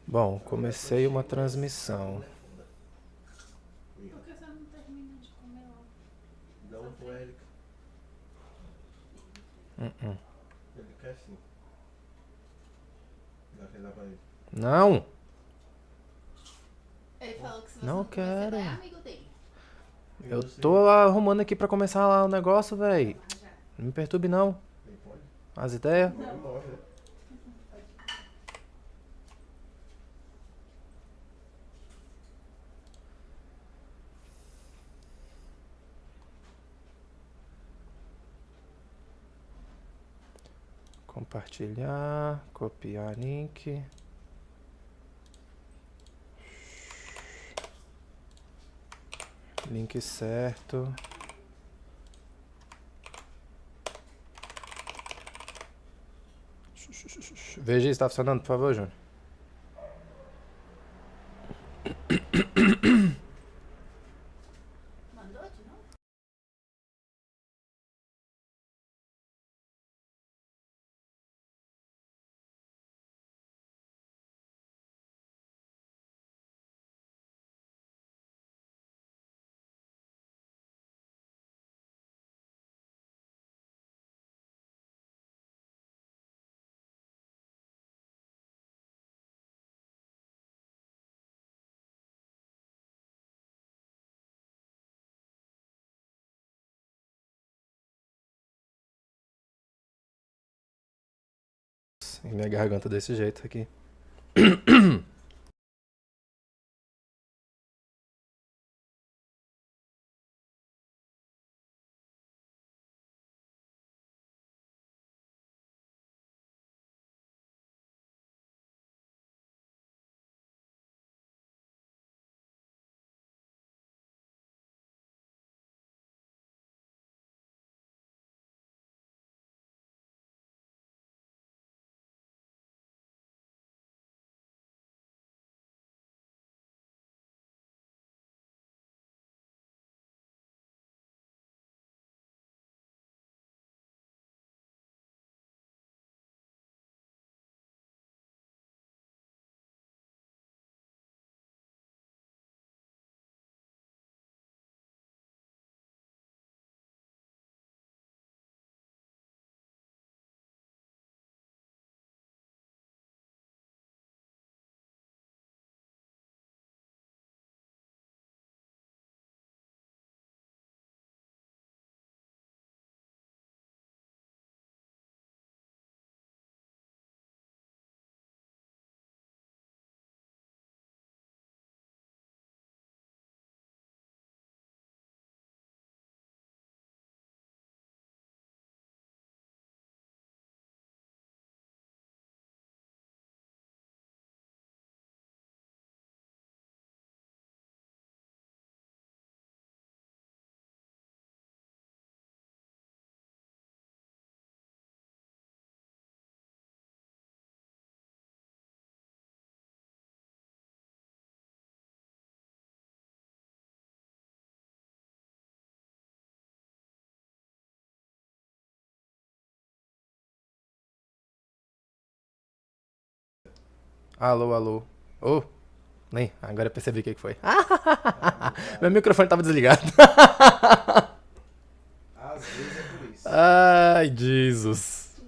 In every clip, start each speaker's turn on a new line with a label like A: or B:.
A: Bom, comecei uma transmissão.
B: Por que você não termina de comer logo?
C: Dá um pro Eric. Ele quer sim. Dá aquele lá pra ele.
A: Não!
B: Ele falou que se você
A: Não
B: não comer, você
A: quero.
B: é amigo dele.
A: Eu tô lá arrumando aqui pra começar lá o negócio, véi. Não me perturbe não.
C: Ele pode?
A: As ideias.
C: Não morre, né?
A: Compartilhar, copiar link. Link certo. Veja se tá funcionando, por favor, Júnior.
B: Mandou de novo?
A: E minha garganta desse jeito aqui. Alô, alô. Oh, nem, agora eu percebi o que foi. Meu microfone tava desligado.
C: Às vezes é por isso.
A: Ai, Jesus.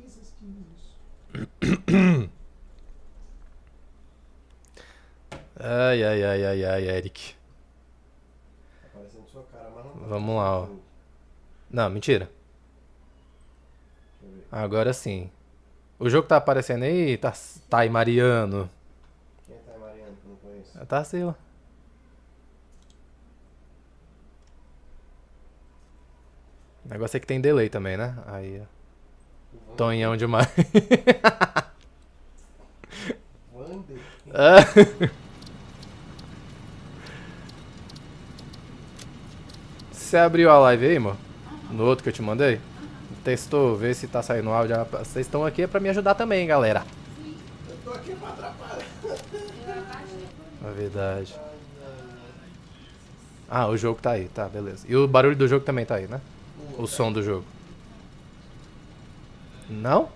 A: Ai, ai, ai, ai, ai, Eric.
C: Tá aparecendo sua cara, mas não tá.
A: Vamos lá, ó. Não, mentira.
C: Deixa eu ver.
A: Agora sim. O jogo tá aparecendo aí, tá aí, Mariano.
C: Quem tá aí, Mariano, que eu não conheço?
A: Tá assim, ó. O negócio é que tem delay também, né? Aí, ó. Tonhão demais.
C: Wander.
A: Você abriu a live aí, amor? No outro que eu te mandei? Testou, vê se tá saindo áudio. Vocês estão aqui pra me ajudar também, galera.
C: Eu tô aqui pra atrapalhar.
A: É verdade. Ah, o jogo tá aí, tá, beleza. E o barulho do jogo também tá aí, né? O som do jogo. Não?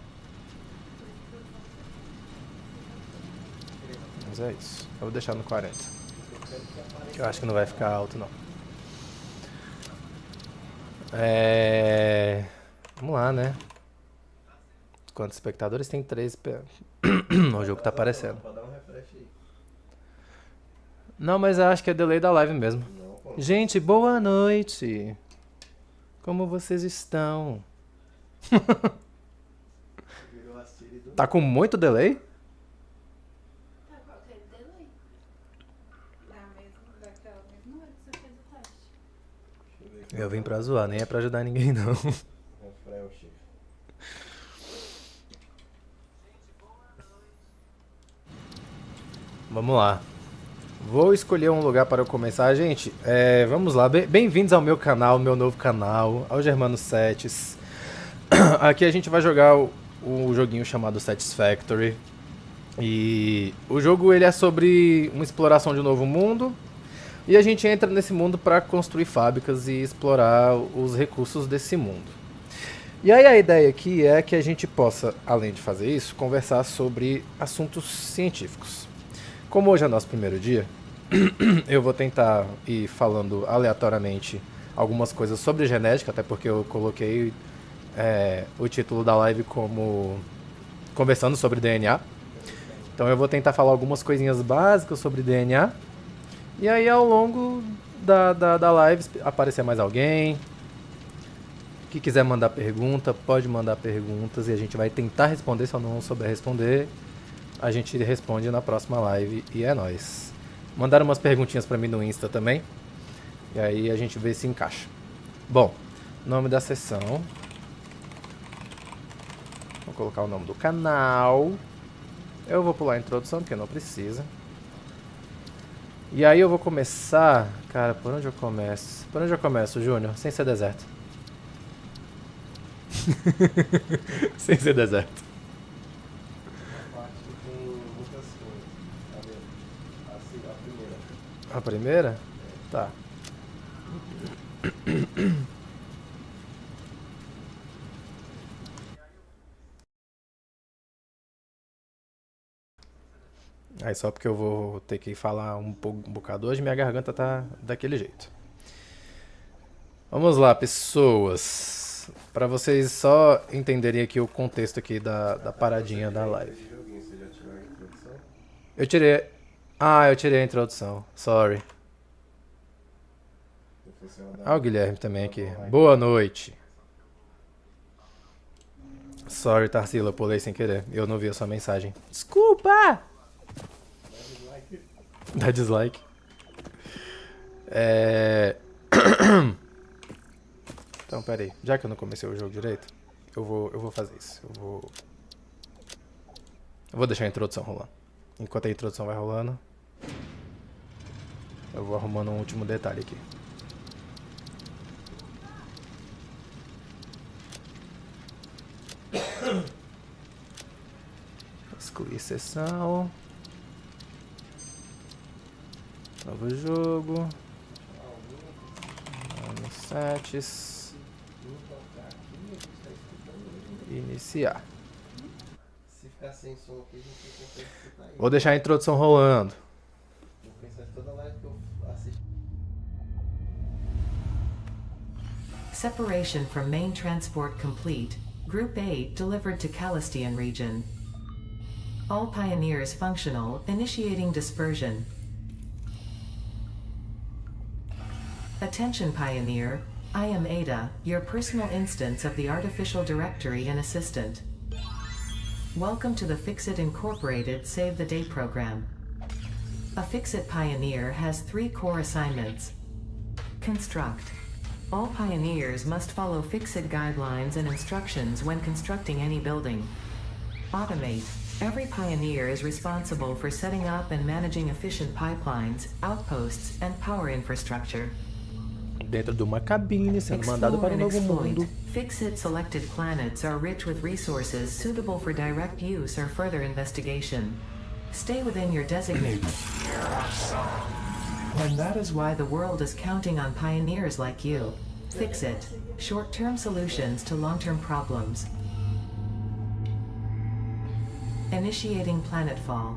A: Mas é isso. Eu vou deixar no 40. Eu acho que não vai ficar alto, não. Vamos lá, né? Quantos espectadores? Tem 13. O jogo tá aparecendo.
C: Pode dar um refresh aí.
A: Não, mas eu acho que é delay da live mesmo.
C: Não, pô.
A: Gente, boa noite. Como vocês estão?
C: Virou a Siri do...
A: Tá com muito delay?
B: Tá com aquele delay. Daquela mesma hora que você fez o teste.
C: Deixa eu ver aqui.
A: Eu vim pra zoar, nem é pra ajudar ninguém, não.
C: Refresh.
A: Vamos lá. Vou escolher um lugar para eu começar. Gente, vamos lá. Bem-vindos ao meu canal, meu novo canal, ao Germano Setes. Aqui a gente vai jogar o joguinho chamado Satisfactory. E o jogo ele é sobre uma exploração de um novo mundo. E a gente entra nesse mundo para construir fábricas e explorar os recursos desse mundo. E aí a ideia aqui é que a gente possa, além de fazer isso, conversar sobre assuntos científicos. Como hoje é nosso primeiro dia, eu vou tentar ir falando aleatoriamente algumas coisas sobre genética, até porque eu coloquei o título da live como conversando sobre DNA. Então eu vou tentar falar algumas coisinhas básicas sobre DNA. E aí ao longo da live aparecer mais alguém. Que quiser mandar pergunta, pode mandar perguntas e a gente vai tentar responder. Se eu não souber responder, a gente responde na próxima live e é nóis. Mandaram umas perguntinhas pra mim no Insta também. E aí a gente vê se encaixa. Bom, nome da sessão. Vou colocar o nome do canal. Eu vou pular a introdução porque não precisa. E aí eu vou começar... Cara, por onde eu começo? Por onde eu começo, Júnior? Sem ser deserto. Sem ser deserto.
C: Parte que tem muitas coisas. Tá vendo? Assim, a primeira.
A: A primeira? Tá. Aí só porque eu vou ter que falar um bocado hoje, minha garganta tá daquele jeito. Vamos lá, pessoas. Pra vocês só entenderem aqui o contexto aqui da paradinha da live.
C: Esse joguinho, você já tirou a introdução?
A: Eu tirei... eu tirei a introdução. Sorry. O Guilherme também aqui. Boa noite. Sorry, Tarsila, eu pulei sem querer. Eu não vi a sua mensagem. Desculpa! Dá dislike. Então, pera aí. Já que eu não comecei o jogo direito, eu vou fazer isso. Eu vou deixar a introdução rolando. Enquanto a introdução vai rolando, eu vou arrumando um último detalhe aqui. Excluir sessão. Novo jogo. Setes. Iniciar.
C: Se ficar sem som aqui, a gente consegue escutar aí.
A: Vou deixar a introdução rolando.
C: Vou pensar em toda live que eu assisti.
D: Separation from main transport complete. Group 8 delivered to Calistian region. All pioneers functional, initiating dispersion. Attention Pioneer, I am Ada, your personal instance of the Artificial Directory and Assistant. Welcome to the Fixit Incorporated Save the Day program. A Fixit Pioneer has 3 core assignments. Construct. All pioneers must follow Fixit guidelines and instructions when constructing any building. Automate. Every pioneer is responsible for setting up and managing efficient pipelines, outposts, and power infrastructure.
A: Dentro de uma cabine, sendo mandado para um novo mundo.
D: Fixit selected planets are rich with resources suitable for direct use or further investigation. Stay within your designated. And that is why the world is counting on pioneers like you. Fixit. Short-term solutions to long-term problems. Initiating planetfall.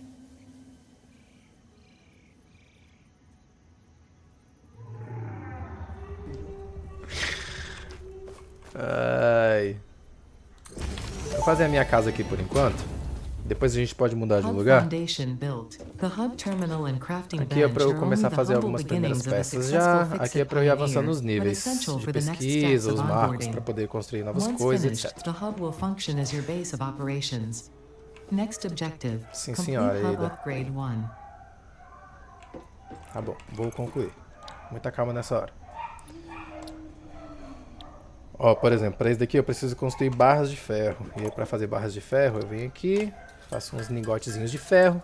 A: Vou fazer a minha casa aqui por enquanto. Depois a gente pode mudar de
D: Hub
A: lugar.
D: foundation built. The hub terminal and crafting
A: Aqui é
D: bench
A: pra eu
D: are
A: começar a
D: only the
A: fazer
D: humble
A: algumas primeiras
D: beginnings of a
A: peças já.
D: successful
A: Aqui é
D: Fixit
A: pra eu ir avançando
D: pioneer,
A: os
D: but
A: níveis
D: essential
A: de
D: for the next
A: pesquisa,
D: steps
A: os
D: of
A: marcos
D: onboarding.
A: para poder construir novas
D: Once
A: coisas,
D: finished,
A: etc.
D: the hub will function as your base of operations. Next objective,
A: Sim,
D: complete
A: senhora,
D: hub
A: Ada.
D: upgrade 1.
A: Tá bom, vou concluir. Muita calma nessa hora. Ó, por exemplo, para isso daqui eu preciso construir barras de ferro. E aí, para fazer barras de ferro, eu venho aqui, faço uns lingotezinhos de ferro.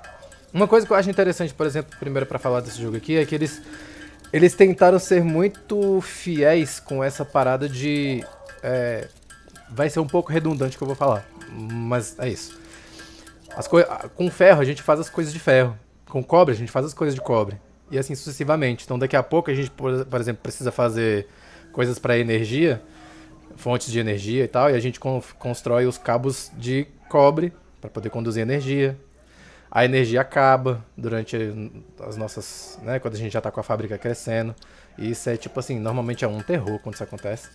A: Uma coisa que eu acho interessante, por exemplo, primeiro para falar desse jogo aqui, é que eles tentaram ser muito fiéis com essa parada de... vai ser um pouco redundante o que eu vou falar, mas é isso. Com ferro a gente faz as coisas de ferro. Com cobre a gente faz as coisas de cobre. E assim sucessivamente. Então daqui a pouco a gente, por exemplo, precisa fazer coisas para energia, fontes de energia e tal, e a gente constrói os cabos de cobre para poder conduzir energia. A energia acaba durante as nossas, né, quando a gente já tá com a fábrica crescendo. E isso é tipo assim, normalmente é um terror quando isso acontece.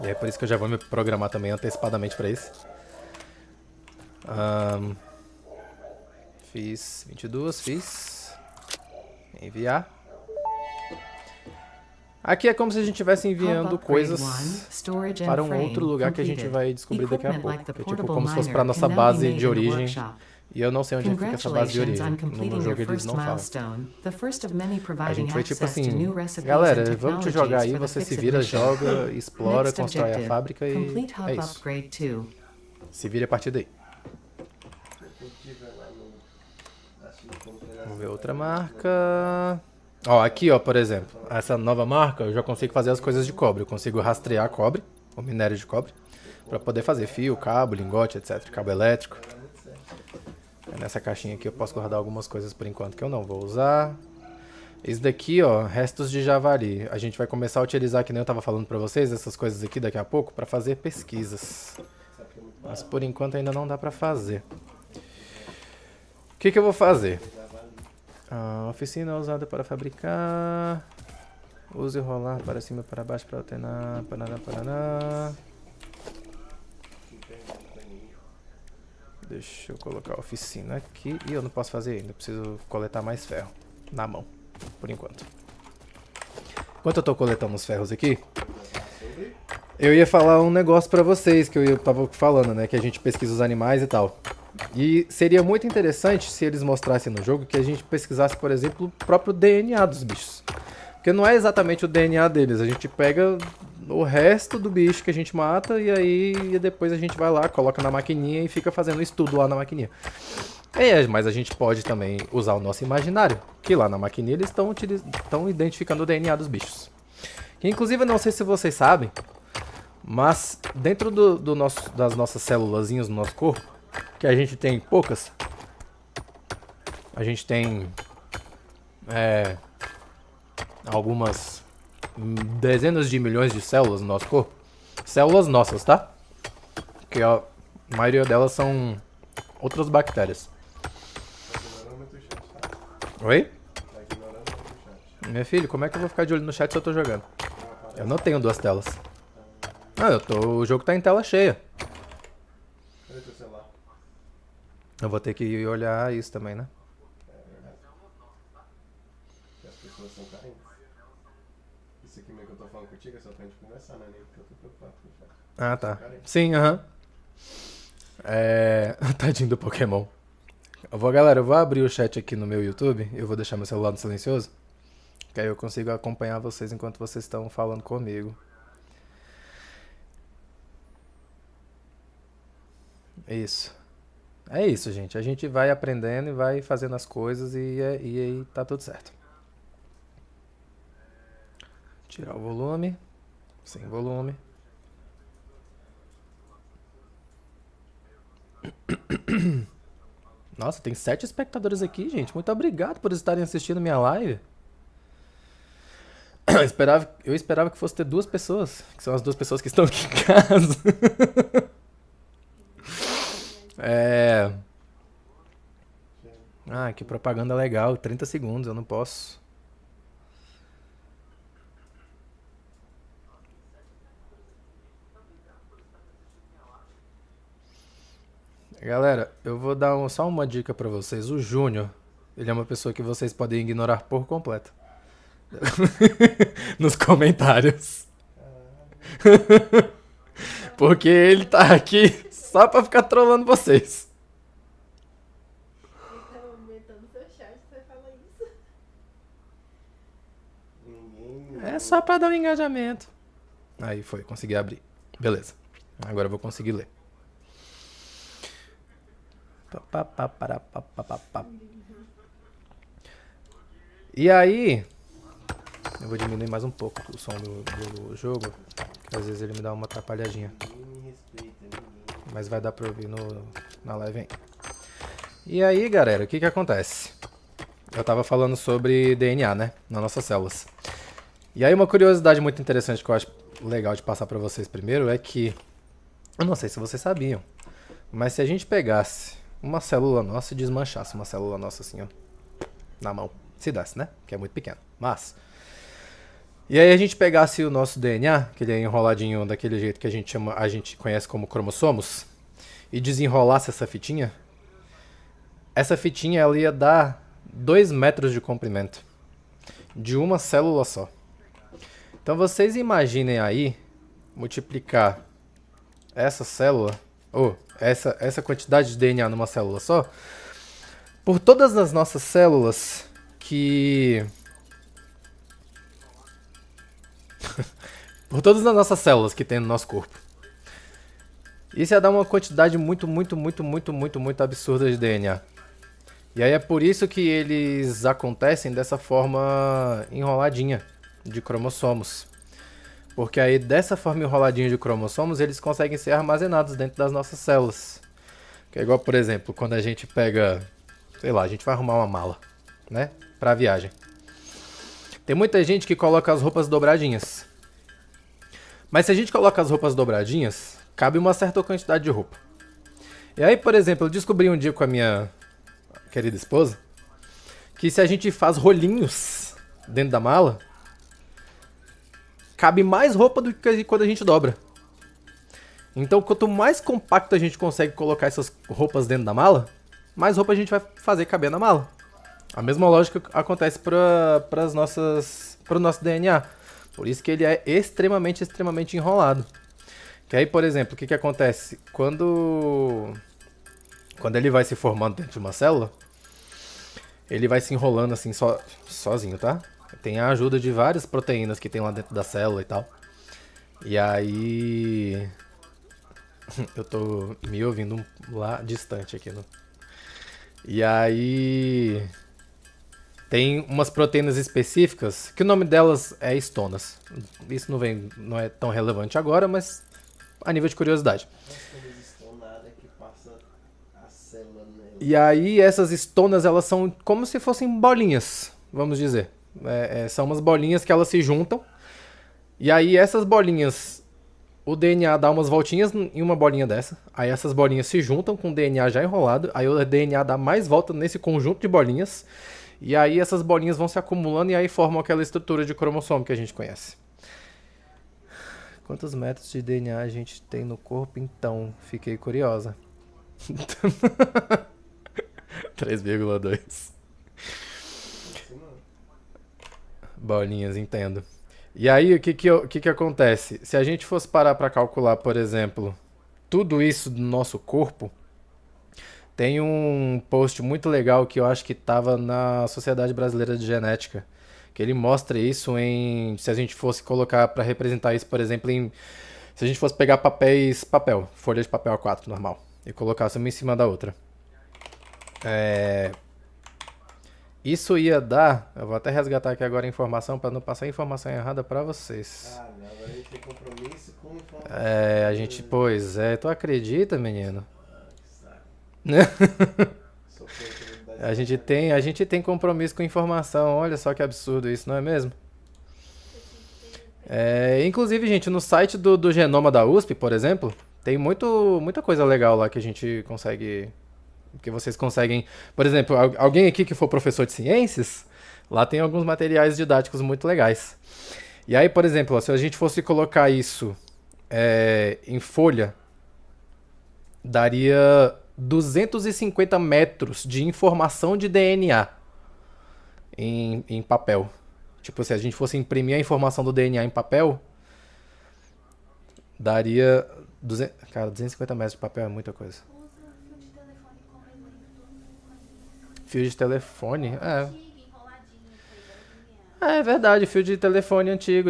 A: E é por isso que eu já vou me programar também antecipadamente para isso. Fiz 22, fiz. Enviar. Aqui é como se a gente estivesse enviando coisas para um outro lugar que a gente vai descobrir daqui a pouco. É tipo como se fosse para nossa base de origem. E eu não sei onde fica essa base de origem. No jogo eles não falam. A gente foi tipo assim, galera, vamos te jogar aí, você se vira, joga, explora, constrói a fábrica e é isso. Se vira a partir daí. Vamos ver outra marca. Ó, aqui ó, por exemplo, essa nova marca eu já consigo fazer as coisas de cobre. Eu consigo rastrear cobre, o minério de cobre, para poder fazer fio, cabo, lingote, etc. Cabo elétrico. Nessa caixinha aqui eu posso guardar algumas coisas por enquanto que eu não vou usar. Esse daqui, ó, restos de javali. A gente vai começar a utilizar, que nem eu tava falando pra vocês, essas coisas aqui daqui a pouco, pra fazer pesquisas. Mas por enquanto ainda não dá pra fazer. O que eu vou fazer? Oficina usada para fabricar. Use rolar para cima e para baixo para alternar. Paraná. Deixa eu colocar a oficina aqui. E eu não posso fazer ainda. Preciso coletar mais ferro na mão, por enquanto. Enquanto eu tô coletando os ferros aqui, eu ia falar um negócio pra vocês que eu tava falando, né? Que a gente pesquisa os animais e tal. E seria muito interessante se eles mostrassem no jogo que a gente pesquisasse, por exemplo, o próprio DNA dos bichos. Porque não é exatamente o DNA deles, a gente pega o resto do bicho que a gente mata e aí depois a gente vai lá, coloca na maquininha e fica fazendo estudo lá na maquininha. Mas a gente pode também usar o nosso imaginário, que lá na maquininha eles estão identificando o DNA dos bichos. Que inclusive eu não sei se vocês sabem, mas dentro das nossas célulazinhas no nosso corpo, que a gente tem poucas, a gente tem algumas dezenas de milhões de células no nosso corpo. Células nossas, tá? Porque a maioria delas são outras bactérias. Oi? Meu filho, como é que eu vou ficar de olho no chat se eu tô jogando? Eu não tenho duas telas. Não, o jogo tá em tela cheia.
C: Cadê teu celular?
A: Eu vou ter que olhar isso também, né?
C: As pessoas são carentes. Isso aqui mesmo que eu tô falando contigo é só pra gente conversar, né? Nem porque eu tô preocupado com o chat.
A: Ah, tá. Sim, aham. Tadinho do Pokémon. Galera, eu vou abrir o chat aqui no meu YouTube. Eu vou deixar meu celular no silencioso. Que aí eu consigo acompanhar vocês enquanto vocês estão falando comigo. Isso. É isso, gente. A gente vai aprendendo e vai fazendo as coisas e aí tá tudo certo. Tirar o volume. Sem volume. Nossa, tem 7 espectadores aqui, gente. Muito obrigado por estarem assistindo minha live. Eu esperava que fosse ter 2 pessoas, que são as 2 pessoas que estão aqui em casa. Que propaganda legal. 30 segundos, eu não posso. Galera, eu vou dar só uma dica pra vocês. O Júnior, ele é uma pessoa que vocês podem ignorar por completo. Nos comentários. Porque ele tá aqui só pra ficar trolando vocês.
B: Ele tá aumentando seu chat, você fala isso.
C: Ninguém.
A: É só pra dar um engajamento. Aí foi, consegui abrir. Beleza. Agora eu vou conseguir ler. E aí, eu vou diminuir mais um pouco o som do jogo, que às vezes ele me dá uma atrapalhadinha.
C: Ninguém me respeita, ninguém.
A: Mas vai dar pra ouvir na live aí. E aí, galera, o que que acontece? Eu tava falando sobre DNA, né? Nas nossas células. E aí, uma curiosidade muito interessante que eu acho legal de passar pra vocês primeiro é que... Eu não sei se vocês sabiam, mas se a gente pegasse uma célula nossa e desmanchasse uma célula nossa assim, ó, na mão, se desse, né? Que é muito pequeno. Mas... E aí a gente pegasse o nosso DNA, que ele é enroladinho daquele jeito que a gente conhece como cromossomos, e desenrolasse essa fitinha ela ia dar 2 metros de comprimento, de uma célula só. Então vocês imaginem aí, multiplicar essa célula, ou essa quantidade de DNA numa célula só, por todas as nossas células que... por todas as nossas células que tem no nosso corpo. Isso ia dar uma quantidade muito absurda de DNA. E aí é por isso que eles acontecem dessa forma enroladinha de cromossomos. Porque aí dessa forma enroladinha de cromossomos, eles conseguem ser armazenados dentro das nossas células. Que é igual, por exemplo, quando a gente pega, sei lá, a gente vai arrumar uma mala, né, pra viagem. Tem muita gente que coloca as roupas dobradinhas. Mas se a gente coloca as roupas dobradinhas, cabe uma certa quantidade de roupa. E aí, por exemplo, eu descobri um dia com a minha querida esposa que se a gente faz rolinhos dentro da mala, cabe mais roupa do que quando a gente dobra. Então, quanto mais compacto a gente consegue colocar essas roupas dentro da mala, mais roupa a gente vai fazer caber na mala. A mesma lógica acontece para o nosso DNA. Por isso que ele é extremamente enrolado. Que aí, por exemplo, o que acontece? Quando ele vai se formando dentro de uma célula, ele vai se enrolando assim sozinho, tá? Tem a ajuda de várias proteínas que tem lá dentro da célula e tal. E aí... eu tô me ouvindo lá distante aqui, né? E aí... tem umas proteínas específicas, que o nome delas é estonas. Isso não é tão relevante agora, mas a nível de curiosidade. E aí essas estonas, elas são como se fossem bolinhas, vamos dizer. São umas bolinhas que elas se juntam. E aí essas bolinhas, o DNA dá umas voltinhas em uma bolinha dessa. Aí essas bolinhas se juntam com o DNA já enrolado. Aí o DNA dá mais volta nesse conjunto de bolinhas. E aí essas bolinhas vão se acumulando e aí formam aquela estrutura de cromossomo que a gente conhece. Quantos metros de DNA a gente tem no corpo, então? Fiquei curiosa. 3,2. Bolinhas, entendo. E aí, o que acontece? Se a gente fosse parar para calcular, por exemplo, tudo isso do nosso corpo, tem um post muito legal que eu acho que estava na Sociedade Brasileira de Genética, que ele mostra isso se a gente fosse colocar para representar isso, por exemplo, se a gente fosse pegar folha de papel A4 normal, e colocasse uma em cima da outra. Isso ia dar... Eu vou até resgatar aqui agora a informação para não passar a informação errada para vocês.
C: Ah, não, agora a gente tem compromisso com informação.
A: A gente... Pois é, tu acredita, menino? A gente tem compromisso com informação. Olha só que absurdo isso, não é mesmo? Inclusive, gente, no site do Genoma da USP, por exemplo, tem muita coisa legal lá que a gente consegue... que vocês conseguem... Por exemplo, alguém aqui que for professor de ciências, lá tem alguns materiais didáticos muito legais. E aí, por exemplo, se a gente fosse colocar isso em folha, daria 250 metros de informação de DNA em papel. Tipo, se a gente fosse imprimir a informação do DNA em papel, daria... Cara, 250 metros de papel é muita coisa.
B: Usa fio de telefone como exemplo.
A: Fio de telefone? É.
B: Antigo, enroladinho, coisa
A: É verdade, fio de telefone antigo,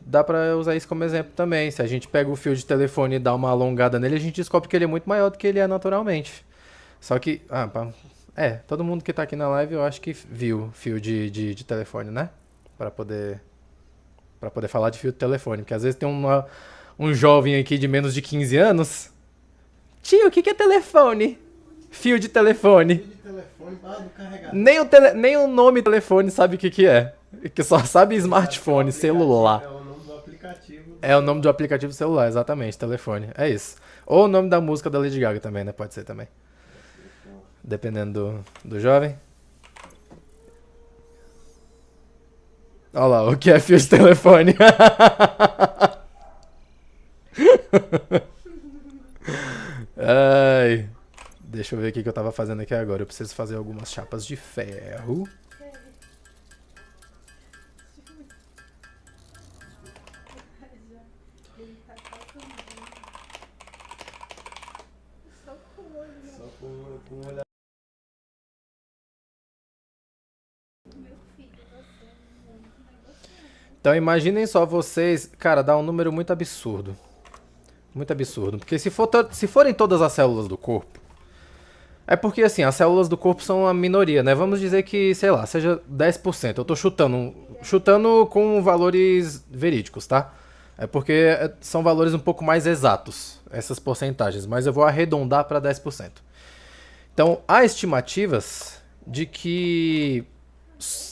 A: dá pra usar isso como exemplo também. Se a gente pega o fio de telefone e dá uma alongada nele, a gente descobre que ele é muito maior do que ele é naturalmente. Só que, todo mundo que tá aqui na live eu acho que viu fio de telefone, né? Pra poder falar de fio de telefone. Porque às vezes tem um jovem aqui de menos de 15 anos. Tio, o que é telefone? Fio de telefone.
C: Fio de telefone, do carregador.
A: Nem o nome telefone sabe o que é. Que só sabe smartphone, celular.
C: É o nome do aplicativo.
A: É o nome do aplicativo celular, exatamente, telefone. É isso. Ou o nome da música da Lady Gaga também, né? Pode ser também. Dependendo do jovem. Olha lá, o que é fio de telefone? Ai. Deixa eu ver o que eu tava fazendo aqui agora. Eu preciso fazer algumas chapas de ferro.
B: Ele tá calculando. Só com o olho.
C: Só com um olhar.
B: Meu filho, você é muito negociante.
A: Então imaginem só vocês, cara, dá um número muito absurdo. Muito absurdo. Porque se forem todas as células do corpo, é porque assim, as células do corpo são a minoria, né? Vamos dizer que, sei lá, seja 10%. Eu tô chutando com valores verídicos, tá? É porque são valores um pouco mais exatos, essas porcentagens, mas eu vou arredondar para 10%. Então, há estimativas de que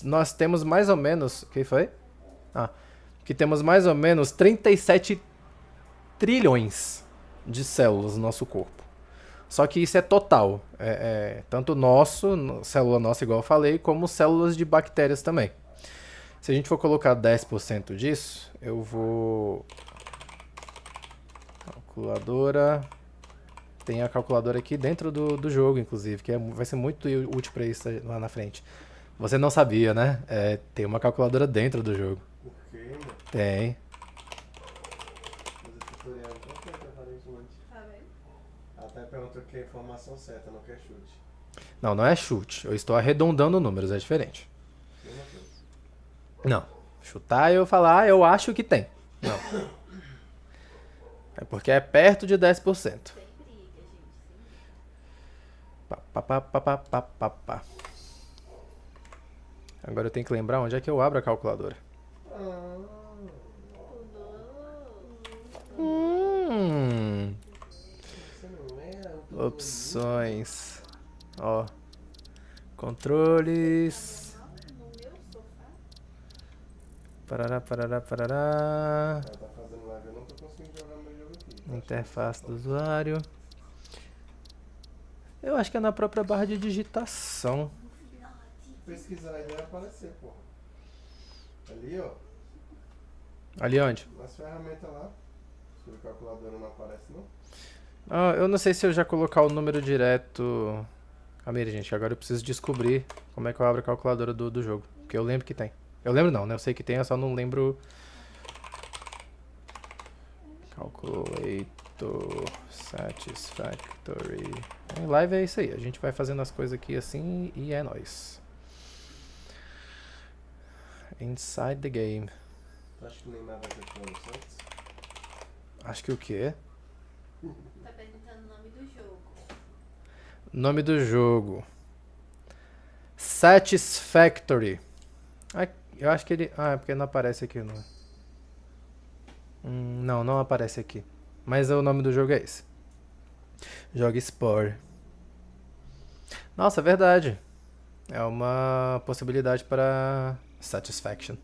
A: nós temos mais ou menos... O que foi? Que temos mais ou menos 37 trilhões de células no nosso corpo. Só que isso é total. Tanto célula nossa, igual eu falei, como células de bactérias também. Se a gente for colocar 10% disso, eu vou... Calculadora... Tem a calculadora aqui dentro do jogo, inclusive, que vai ser muito útil para isso lá na frente. Você não sabia, né? Tem uma calculadora dentro do jogo.
C: Por quê, mano?
A: Tem.
C: Fazer tutorial então feito aparentemente.
B: Tá vendo?
C: Até perguntou que é a informação certa, não quer chute.
A: Não é chute. Eu estou arredondando números, é diferente.
C: Mesma coisa.
A: Não. Chutar e eu falar, eu acho que tem. Não. É porque é perto de 10%.
B: Sem briga, gente.
A: Pá. Agora eu tenho que lembrar onde é que eu abro a calculadora.
C: Você não era
A: Opções. Ó. Controles.
B: No meu sofá.
A: Parará.
C: Ela tá fazendo live, eu não tô conseguindo jogar meu jogo aqui.
A: Interface do usuário. Eu acho que é na própria barra de digitação.
C: Pesquisar aí vai aparecer, porra. Ali, ó.
A: Ali onde?
C: Nas ferramentas lá. Se o calculadora não aparece, não.
A: Eu não sei se eu já colocar o número direto. Calma aí, gente. Agora eu preciso descobrir como é que eu abro a calculadora do jogo. Porque eu lembro que tem. Eu lembro não, né? Eu sei que tem, eu só não lembro. Calculator Satisfactory. Em live é isso aí. A gente vai fazendo as coisas aqui assim e é nóis. Inside the game.
C: Tu acha que o Neymar vai ter plano antes?
A: Acho que o quê?
B: Tá perguntando o nome do jogo.
A: Nome do jogo. Satisfactory. Eu acho que ele... é porque não aparece aqui. Não aparece aqui. Mas o nome do jogo é esse. Joga Spore. Nossa, é verdade. É uma possibilidade para Satisfaction.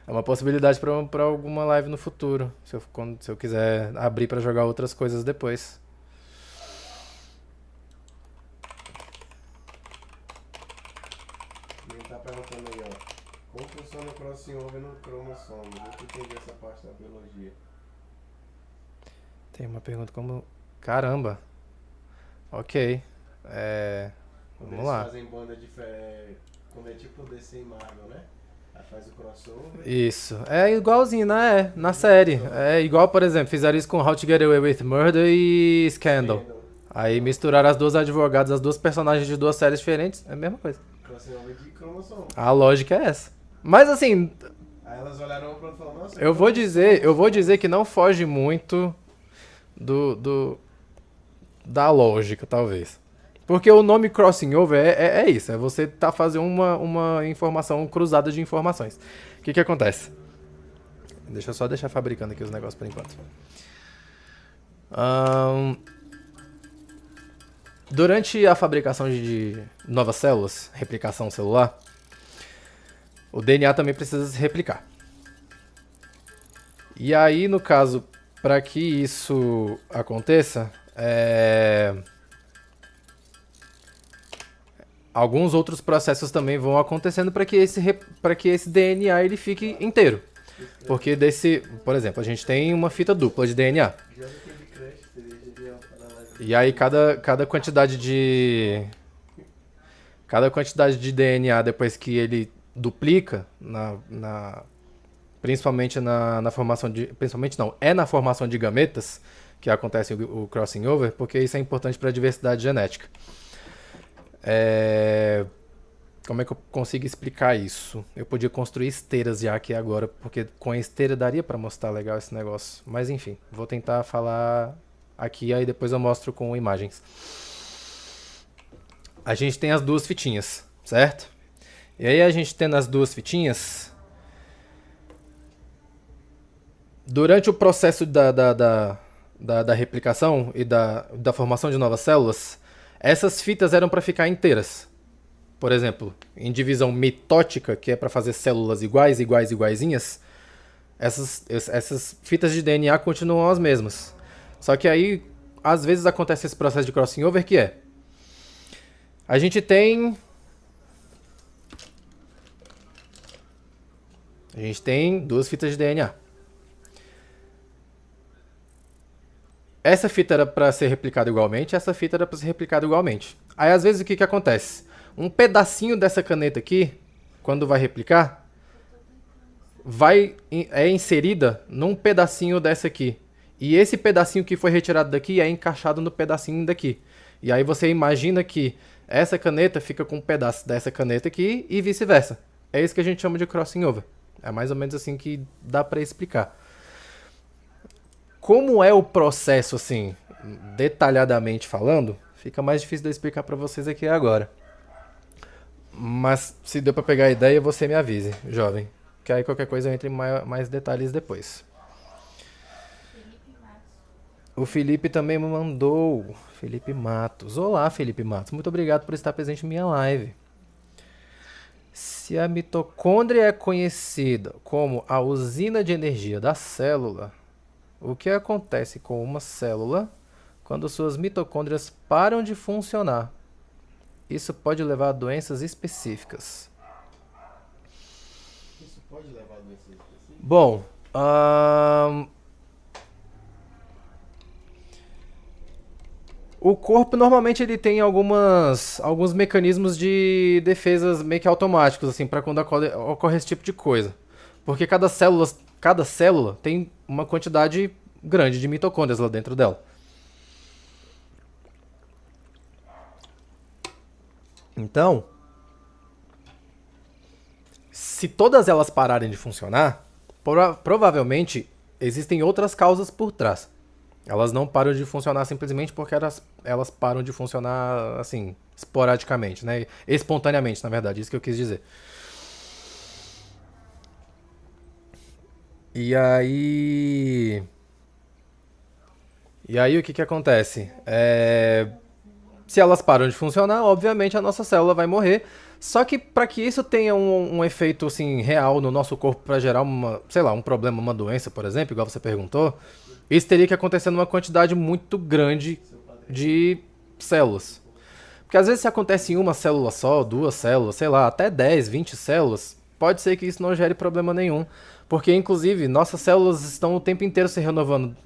A: É uma possibilidade para alguma live no futuro. Se eu quiser abrir para jogar outras coisas depois.
C: Ele tá perguntando aí, ó. Como funciona o crossover no cromossomo? Eu não entendi essa parte da biologia.
A: Tem uma pergunta como... Caramba. Ok.
C: Quando
A: Vamos
C: eles
A: lá.
C: fazem banda diferente, quando é tipo DC e Marvel, né? Aí faz o crossover.
A: Isso. É igualzinho, né? Na série. É igual, por exemplo, fizeram isso com How to Get Away with Murder e Scandal. Aí misturaram as duas advogadas, as duas personagens de duas séries diferentes. É a mesma coisa.
C: Crossover de cromossomo.
A: A lógica é essa. Mas assim,
C: Aí elas olharam pro outro e falaram, nossa,
A: eu vou dizer que não foge muito da lógica, talvez. Porque o nome crossing over é isso, é você tá fazendo uma informação cruzada de informações. O que acontece? Deixa eu só deixar fabricando aqui os negócios por enquanto. Durante a fabricação de novas células, replicação celular, o DNA também precisa se replicar. E aí, no caso, para que isso aconteça, alguns outros processos também vão acontecendo para que esse DNA ele fique inteiro. Porque por exemplo, a gente tem uma fita dupla de DNA. E aí cada quantidade de DNA depois que ele duplica principalmente na formação na formação de gametas que acontece o crossing over, porque isso é importante para a diversidade genética. Como é que eu consigo explicar isso? Eu podia construir esteiras já aqui agora, porque com a esteira daria para mostrar legal esse negócio. Mas enfim, vou tentar falar aqui, aí depois eu mostro com imagens. A gente tem as duas fitinhas, certo? E aí a gente tendo as duas fitinhas, durante o processo da replicação e da formação de novas células, essas fitas eram para ficar inteiras. Por exemplo, em divisão mitótica, que é para fazer células iguaizinhas, essas fitas de DNA continuam as mesmas. Só que aí, às vezes acontece esse processo de crossing over, que é... A gente tem duas fitas de DNA. Essa fita era para ser replicada igualmente, essa fita era para ser replicada igualmente. Aí, às vezes, o que acontece? Um pedacinho dessa caneta aqui, quando vai replicar, é inserida num pedacinho dessa aqui. E esse pedacinho que foi retirado daqui é encaixado no pedacinho daqui. E aí você imagina que essa caneta fica com um pedaço dessa caneta aqui e vice-versa. É isso que a gente chama de crossing over. É mais ou menos assim que dá para explicar. Como é o processo, assim, detalhadamente falando, fica mais difícil de eu explicar para vocês aqui agora. Mas se deu para pegar a ideia, você me avise, jovem. Que aí qualquer coisa eu entre em mais detalhes depois. O Felipe também me mandou. Felipe Matos. Olá, Felipe Matos. Muito obrigado por estar presente em minha live. Se a mitocôndria é conhecida como a usina de energia da célula, o que acontece com uma célula quando suas mitocôndrias param de funcionar? Isso pode levar a doenças específicas.
C: Isso pode levar a doenças específicas?
A: Bom, o corpo normalmente ele tem alguns mecanismos de defesas meio que automáticos, assim, para quando ocorre esse tipo de coisa. Porque cada célula tem uma quantidade grande de mitocôndrias lá dentro dela. Então, se todas elas pararem de funcionar, provavelmente existem outras causas por trás. Elas não param de funcionar simplesmente porque elas param de funcionar, assim, esporadicamente, né? Espontaneamente, na verdade, isso que eu quis dizer. E aí o que acontece? Se elas param de funcionar, obviamente a nossa célula vai morrer. Só que para que isso tenha um efeito assim, real no nosso corpo para gerar um problema, uma doença, por exemplo, igual você perguntou, isso teria que acontecer numa quantidade muito grande de células. Porque às vezes se acontece em uma célula só, duas células, sei lá, até 10, 20 células, pode ser que isso não gere problema nenhum. Porque inclusive nossas células estão o tempo inteiro se renovando.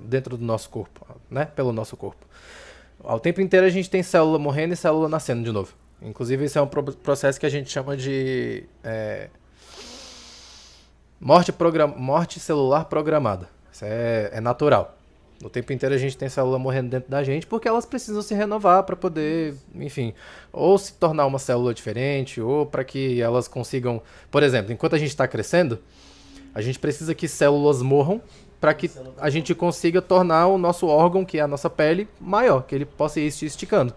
A: dentro do nosso corpo, né? Pelo nosso corpo. Ao tempo inteiro a gente tem célula morrendo e célula nascendo de novo. Inclusive, esse é um processo que a gente chama de morte celular programada. Isso é natural. O tempo inteiro a gente tem célula morrendo dentro da gente porque elas precisam se renovar para poder, enfim, ou se tornar uma célula diferente, ou para que elas consigam... Por exemplo, enquanto a gente está crescendo, a gente precisa que células morram para que a gente consiga tornar o nosso órgão, que é a nossa pele, maior, que ele possa ir se esticando.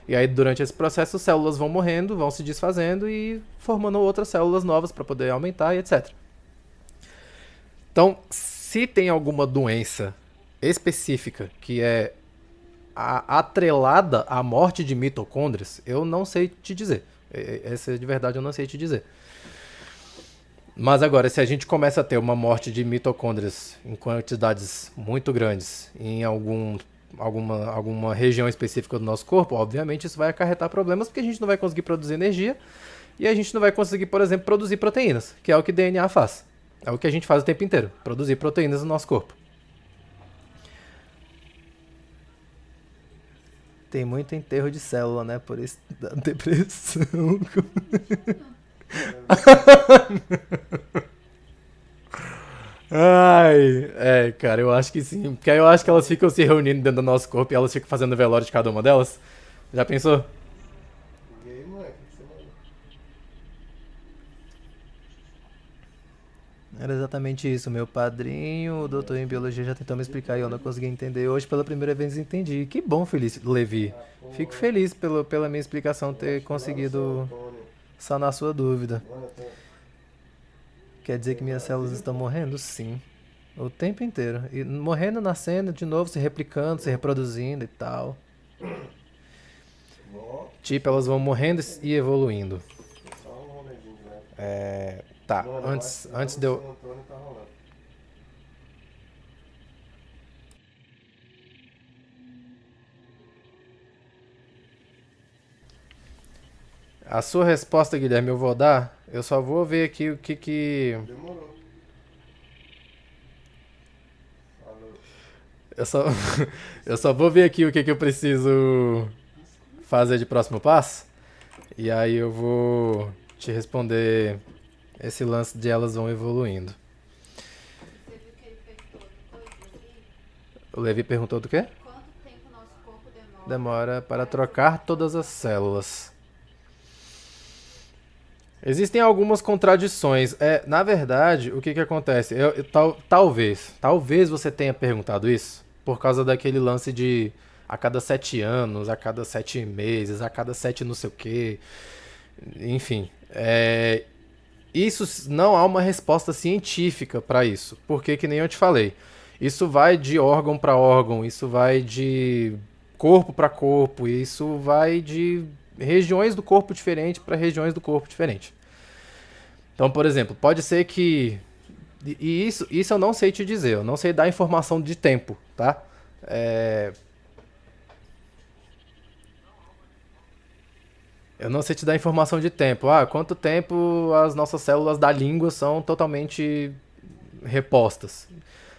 A: E aí, durante esse processo, as células vão morrendo, vão se desfazendo e formando outras células novas para poder aumentar e etc. Então, se tem alguma doença específica que é atrelada à morte de mitocôndrias, eu não sei te dizer. Essa de verdade eu não sei te dizer. Mas agora, se a gente começa a ter uma morte de mitocôndrias em quantidades muito grandes em alguma região específica do nosso corpo, obviamente isso vai acarretar problemas porque a gente não vai conseguir produzir energia e a gente não vai conseguir, por exemplo, produzir proteínas, que é o que DNA faz. É o que a gente faz o tempo inteiro, produzir proteínas no nosso corpo. Tem muito enterro de célula, né? Por isso dá depressão. Ai, cara, eu acho que sim. Porque aí eu acho que elas ficam se reunindo dentro do nosso corpo e elas ficam fazendo velório de cada uma delas. Já pensou?
C: E aí, moleque, o que você mandou?
A: Era exatamente isso. Meu padrinho, o doutor em biologia, já tentou me explicar e eu não consegui entender. Hoje, pela primeira vez, entendi. Que bom, Levi. Fico feliz pela minha explicação ter conseguido sanar a sua dúvida. Quer dizer que minhas células estão morrendo? Sim. O tempo inteiro. E morrendo, nascendo, de novo, se replicando, se reproduzindo e tal. Tipo, elas vão morrendo e evoluindo.
C: Só um rolezinho, né?
A: Tá,
C: Mano,
A: antes de eu...
C: San Antônio tá rolando.
A: A sua resposta, Guilherme, eu vou dar. Eu só vou ver aqui o que...
C: Demorou. Falou.
A: Eu só vou ver aqui o que eu preciso fazer de próximo passo. E aí eu vou te responder esse lance de elas vão evoluindo.
B: Você viu que ele perguntou depois, Levi?
A: O Levi perguntou do quê?
B: Quanto tempo o nosso corpo demora?
A: Demora para trocar todas as células. Existem algumas contradições. Na verdade, o que acontece? Talvez você tenha perguntado isso por causa daquele lance de a cada 7 anos, a cada 7 meses, a cada 7 não sei o quê. Enfim, isso não há uma resposta científica para isso, porque que nem eu te falei, isso vai de órgão para órgão, isso vai de corpo para corpo, isso vai de regiões do corpo diferente para regiões do corpo diferente. Então, por exemplo, pode ser que... E isso eu não sei te dizer, eu não sei dar informação de tempo, tá? Eu não sei te dar informação de tempo. Quanto tempo as nossas células da língua são totalmente repostas.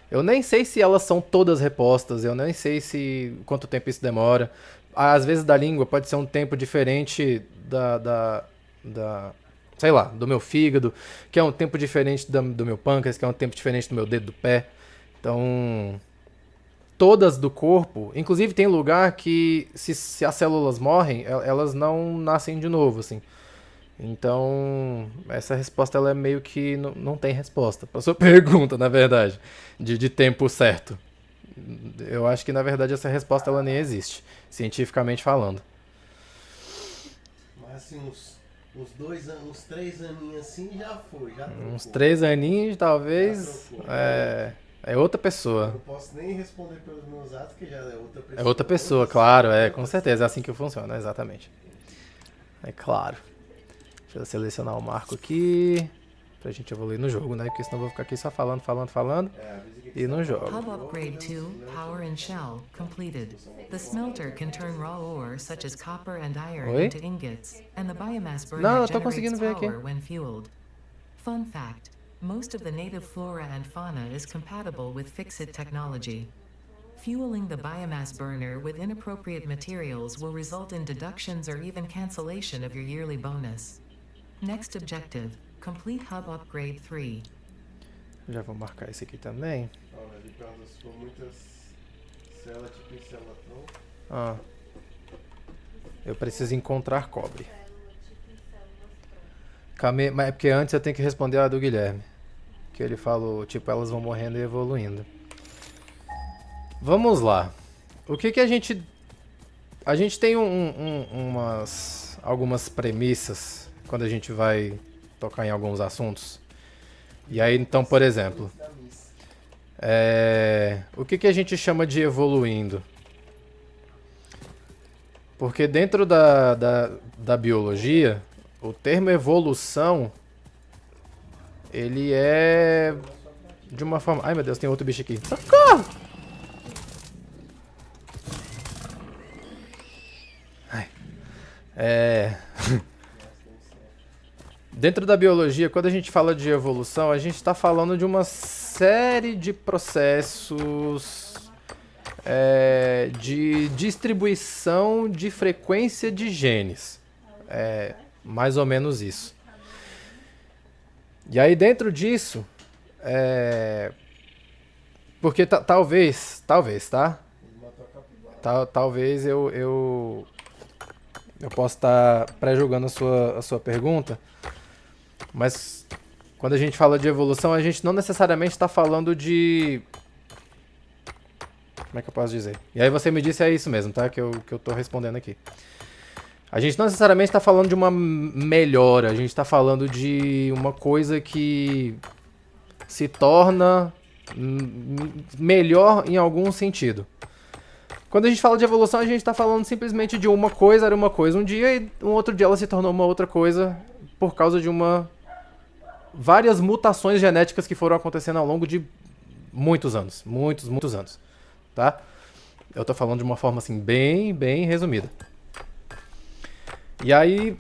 A: Eu nem sei se elas são todas repostas, eu nem sei quanto tempo isso demora. Às vezes da língua pode ser um tempo diferente sei lá, do meu fígado, que é um tempo diferente do meu pâncreas, que é um tempo diferente do meu dedo do pé. Então, todas do corpo, inclusive tem lugar que se as células morrem, elas não nascem de novo, assim. Então, essa resposta ela é meio que não tem resposta para sua pergunta, na verdade, de tempo certo. Eu acho que na verdade essa resposta ela nem existe, cientificamente falando.
C: Mas assim, uns 2 anos, uns 3 aninhos assim já foi, já trocou.
A: Uns 3 aninhos, talvez,
C: Já trocou.
A: é outra pessoa.
C: Eu não posso nem responder pelos meus atos, que já é outra pessoa.
A: É outra pessoa, claro, com certeza, é assim que funciona, exatamente. É claro. Deixa eu selecionar o marco aqui, pra gente evoluir no jogo, né? Porque senão eu vou ficar aqui só falando.
C: Avisa que
A: E não jogo.
D: Hub Upgrade 2, Power and Shell, completed. The smelter can turn raw ore such as copper and iron
A: Oi?
D: into ingots, and the biomass
A: Não,
D: burner
A: eu tô conseguindo
D: generates
A: ver aqui.
D: power when fueled. Fun fact, most of the native flora and fauna is compatible with Fixit technology. Fueling the biomass burner with inappropriate materials will result in deductions or even cancellation of your yearly bonus. Next objective, complete Hub Upgrade 3.
A: Já vou marcar esse aqui também.
C: Olha, ele pergunta se for muitas células, tipo em célula tronco.
A: Ah. Eu preciso encontrar cobre. Mas é porque antes eu tenho que responder a do Guilherme. Que ele falou, tipo, elas vão morrendo e evoluindo. Vamos lá. O que a gente... A gente tem algumas premissas quando a gente vai tocar em alguns assuntos. E aí, então, por exemplo... o que a gente chama de evoluindo? Porque dentro da biologia, o termo evolução, ele é de uma forma... Ai, meu Deus, tem outro bicho aqui. Socorro! Ai. Dentro da biologia, quando a gente fala de evolução, a gente está falando de uma série de processos de distribuição de frequência de genes. É mais ou menos isso. E aí dentro disso, porque talvez, tá? Talvez eu possa estar pré-julgando a sua pergunta, mas quando a gente fala de evolução, a gente não necessariamente está falando de... Como é que eu posso dizer? E aí você me disse, é isso mesmo, tá? Que eu tô respondendo aqui. A gente não necessariamente está falando de uma melhora, a gente está falando de uma coisa que se torna melhor em algum sentido. Quando a gente fala de evolução, a gente está falando simplesmente de uma coisa era uma coisa um dia e um outro dia ela se tornou uma outra coisa por causa de várias mutações genéticas que foram acontecendo ao longo de muitos anos. Muitos anos. Tá? Eu tô falando de uma forma assim bem resumida. E aí,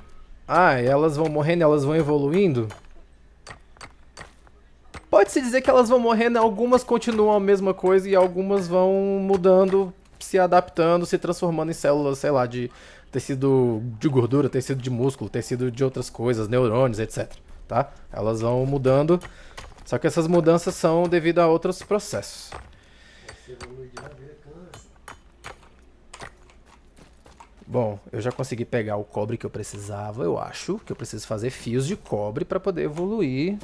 A: elas vão morrendo, elas vão evoluindo. Pode-se dizer que elas vão morrendo, algumas continuam a mesma coisa e algumas vão mudando, se adaptando, se transformando em células, sei lá, de tecido de gordura, tecido de músculo, tecido de outras coisas, neurônios, etc. Tá? Elas vão mudando, só que essas mudanças são devido a outros processos. Bom, eu já consegui pegar o cobre que eu precisava, eu acho que eu preciso fazer fios de cobre para poder evoluir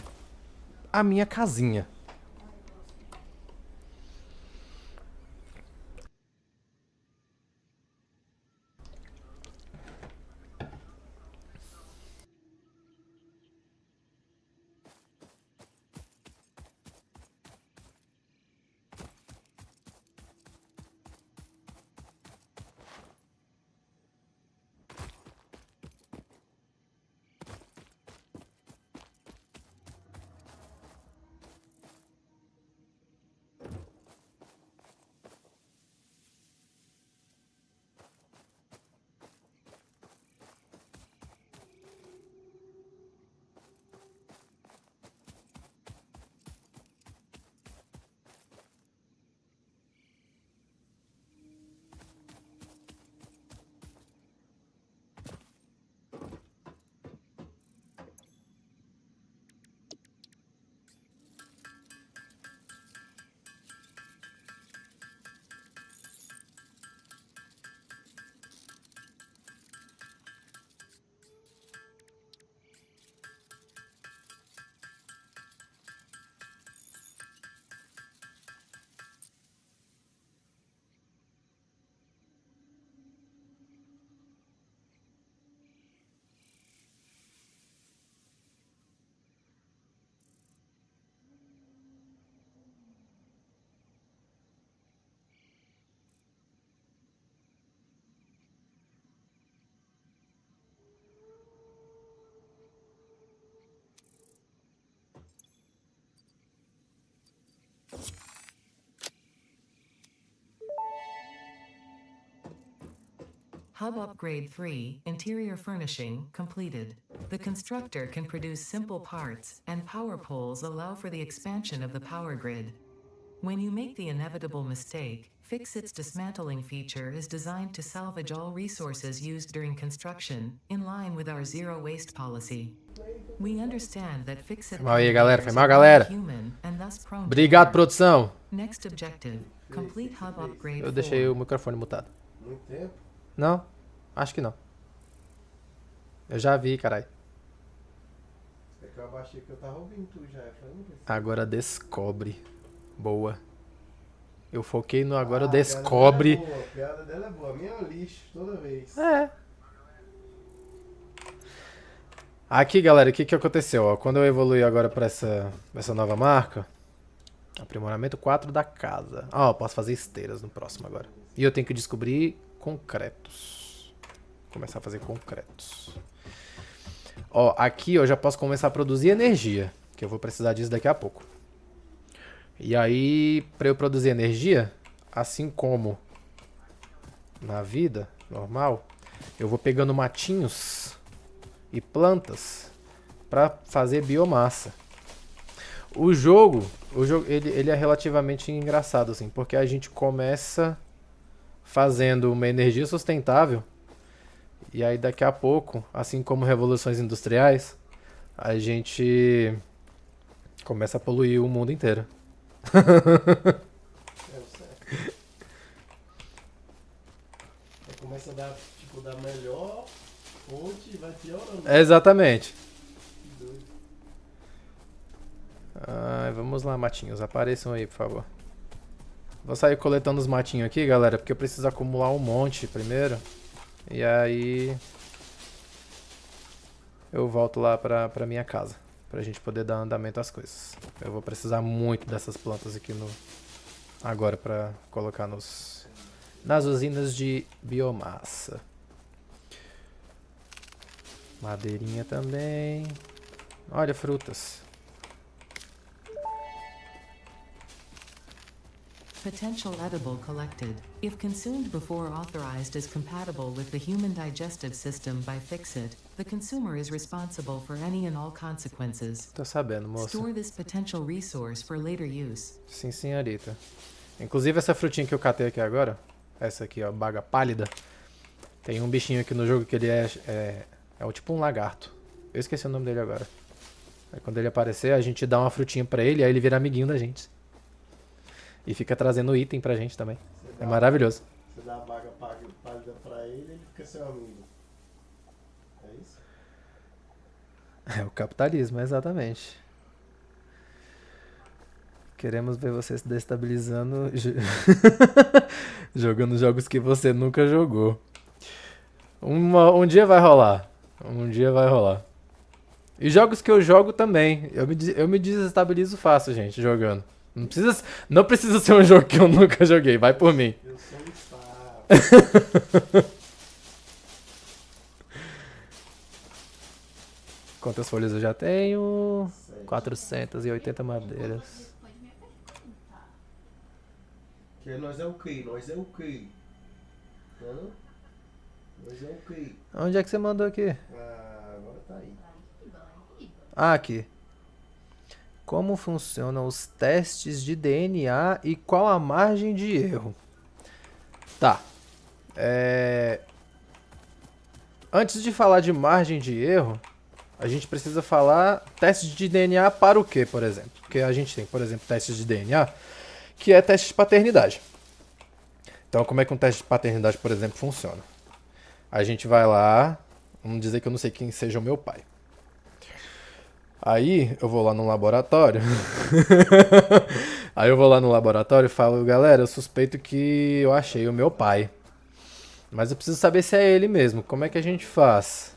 A: a minha casinha.
D: Hub Upgrade 3, Interior Furnishing, completed. The constructor can produce simple parts, and power poles allow for the expansion of the power grid. When you make the inevitable mistake, Fixit's dismantling feature is designed to salvage all resources used during construction, in line with our zero waste policy. We understand that Fixit
A: Foi mal aí, galera. Foi mal,
D: are
A: galera.
D: human and thus prone to
A: Obrigado,
D: error.
A: produção.
D: Next objective, complete hub upgrade
A: Eu deixei
D: 4.
A: o microfone mutado.
C: Muito tempo.
A: Não? Acho que não. Eu já vi, caralho.
C: É que eu abaixei que eu tava ouvindo tu já. Eu falei, não precisa.
A: Agora descobre. Boa. Eu foquei no agora
C: Ah, a piada
A: descobre.
C: dela é boa, a piada dela é boa. A minha é um lixo toda vez.
A: É. Aqui, galera, o que aconteceu? Ó, quando eu evoluí agora pra essa nova marca, aprimoramento 4 da casa. Ó, eu posso fazer esteiras no próximo agora. E eu tenho que descobrir concretos. Começar a fazer concretos. Ó, aqui eu já posso começar a produzir energia, que eu vou precisar disso daqui a pouco. E aí, para eu produzir energia, assim como na vida normal, eu vou pegando matinhos e plantas para fazer biomassa. O jogo ele é relativamente engraçado assim, porque a gente começa fazendo uma energia sustentável e aí daqui a pouco, assim como revoluções industriais, a gente começa a poluir o mundo inteiro.
C: É o certo. Aí começa a dar, tipo, da melhor fonte e vai piorando.
A: Exatamente.
C: Que doido.
A: Ai, vamos lá, matinhos. Apareçam aí, por favor. Vou sair coletando os matinhos aqui, galera, porque eu preciso acumular um monte primeiro. E aí eu volto lá pra minha casa, pra gente poder dar andamento às coisas. Eu vou precisar muito dessas plantas aqui agora pra colocar nas usinas de biomassa. Madeirinha também. Olha, frutas.
D: Potential edible collected. If consumed before authorized as compatible with the human digestive system by Fixit, the consumer is responsible for any and all consequences.
A: Tô sabendo, moça.
D: Store this potential resource for later use.
A: Sim, senhorita. Inclusive essa frutinha que eu catei aqui agora, essa aqui, ó, baga pálida, tem um bichinho aqui no jogo que ele é tipo um lagarto. Eu esqueci o nome dele agora. Aí quando ele aparecer, a gente dá uma frutinha pra ele, aí ele vira amiguinho da gente. E fica trazendo item pra gente também. É maravilhoso.
C: Você dá a baga pálida pra ele fica seu amigo. É isso?
A: É o capitalismo, exatamente. Queremos ver você se destabilizando jogando jogos que você nunca jogou. Um dia vai rolar. Um dia vai rolar. E jogos que eu jogo também. Eu me desestabilizo fácil, gente, jogando. Não precisa ser um jogo que eu nunca joguei. Vai por mim.
C: Eu sou um sapo.
A: Quantas folhas eu já tenho?
C: 7.
A: 480 madeiras.
B: Responde minha pergunta.
C: Que nós é o quê? Nós é o quê? Hã? Nós é o quê?
A: Onde é que você mandou aqui?
C: Ah, agora tá aí.
A: Ah, aqui. Como funcionam os testes de DNA e qual a margem de erro? Tá. Antes de falar de margem de erro, a gente precisa falar testes de DNA para o quê, por exemplo? Porque a gente tem, por exemplo, testes de DNA, que é teste de paternidade. Então, como é que um teste de paternidade, por exemplo, funciona? A gente vai lá, vamos dizer que eu não sei quem seja o meu pai. Aí eu vou lá no laboratório. Aí eu vou lá no laboratório e falo, galera, eu suspeito que eu achei o meu pai. Mas eu preciso saber se é ele mesmo. Como é que a gente faz?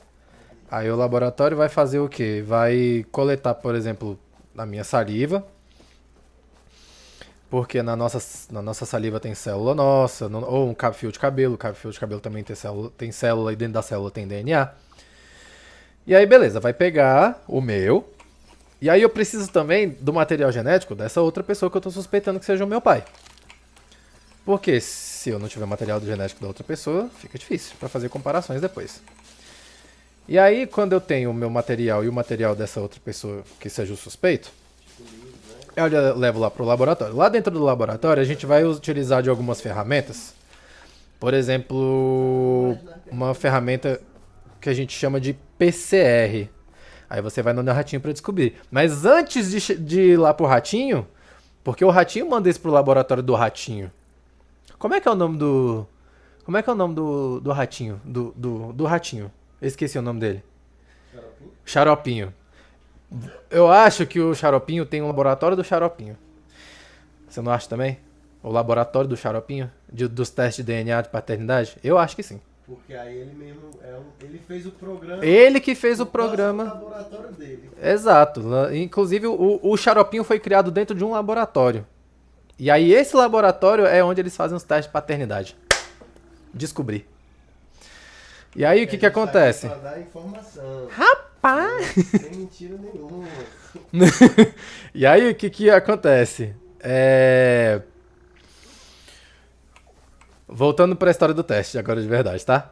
A: Aí o laboratório vai fazer o quê? Vai coletar, por exemplo, a minha saliva. Porque na nossa saliva tem célula nossa, ou um fio de cabelo. O fio de cabelo também tem célula e dentro da célula tem DNA. E aí, beleza, vai pegar o meu. E aí eu preciso também do material genético dessa outra pessoa que eu tô suspeitando que seja o meu pai. Porque se eu não tiver material genético da outra pessoa, fica difícil para fazer comparações depois. E aí, quando eu tenho o meu material e o material dessa outra pessoa que seja o suspeito, Eu levo lá pro laboratório. Lá dentro do laboratório, a gente vai utilizar de algumas ferramentas. Por exemplo, uma ferramenta que a gente chama de PCR. Aí você vai no ratinho para descobrir. Mas antes de ir lá pro ratinho, porque o ratinho manda isso pro laboratório do ratinho. Como é que é o nome do... Como é que é o nome do ratinho? Do ratinho. Eu esqueci o nome dele. Xaropinho. Eu acho que o Xaropinho tem um laboratório do Xaropinho. Você não acha também? O laboratório do Xaropinho? Dos testes de DNA de paternidade? Eu acho que sim.
C: Porque aí ele mesmo ele fez o programa.
A: Ele que fez o
C: no próximo
A: programa.
C: laboratório dele.
A: Exato. Inclusive, o Xaropinho foi criado dentro de um laboratório. E aí, esse laboratório é onde eles fazem os testes de paternidade. Descobri. E aí, o que acontece?
C: Pra dar informação.
A: Rapaz!
C: Sem mentira nenhuma.
A: E aí, o que acontece? Voltando para a história do teste, agora de verdade, tá?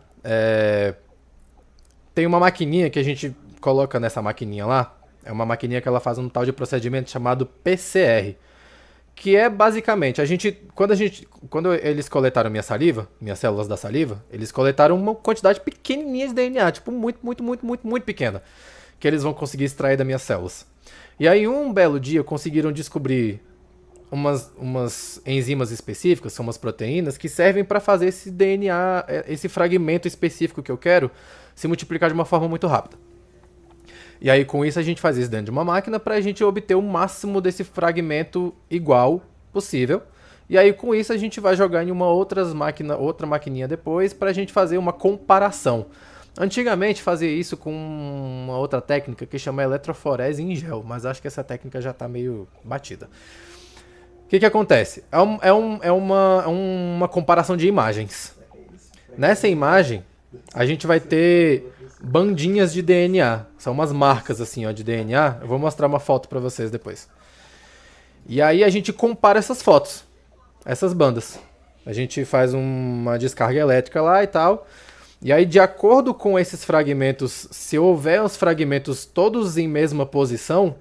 A: Tem uma maquininha que a gente coloca nessa maquininha lá. É uma maquininha que ela faz um tal de procedimento chamado PCR. Que é basicamente, quando eles coletaram minha saliva, minhas células da saliva, eles coletaram uma quantidade pequenininha de DNA, tipo muito, muito, muito, muito, muito pequena, que eles vão conseguir extrair das minhas células. E aí, um belo dia, conseguiram descobrir umas enzimas específicas, são umas proteínas, que servem para fazer esse DNA, esse fragmento específico que eu quero, se multiplicar de uma forma muito rápida. E aí, com isso, a gente faz isso dentro de uma máquina para a gente obter o máximo desse fragmento igual possível. E aí, com isso, a gente vai jogar em outra maquininha depois para a gente fazer uma comparação. Antigamente, fazia isso com uma outra técnica que chama eletroforese em gel, mas acho que essa técnica já está meio batida. O que acontece? É uma comparação de imagens. Nessa imagem, a gente vai ter bandinhas de DNA. São umas marcas assim, ó, de DNA. Eu vou mostrar uma foto pra vocês depois. E aí a gente compara essas fotos, essas bandas. A gente faz uma descarga elétrica lá e tal. E aí, de acordo com esses fragmentos, se houver os fragmentos todos em mesma posição,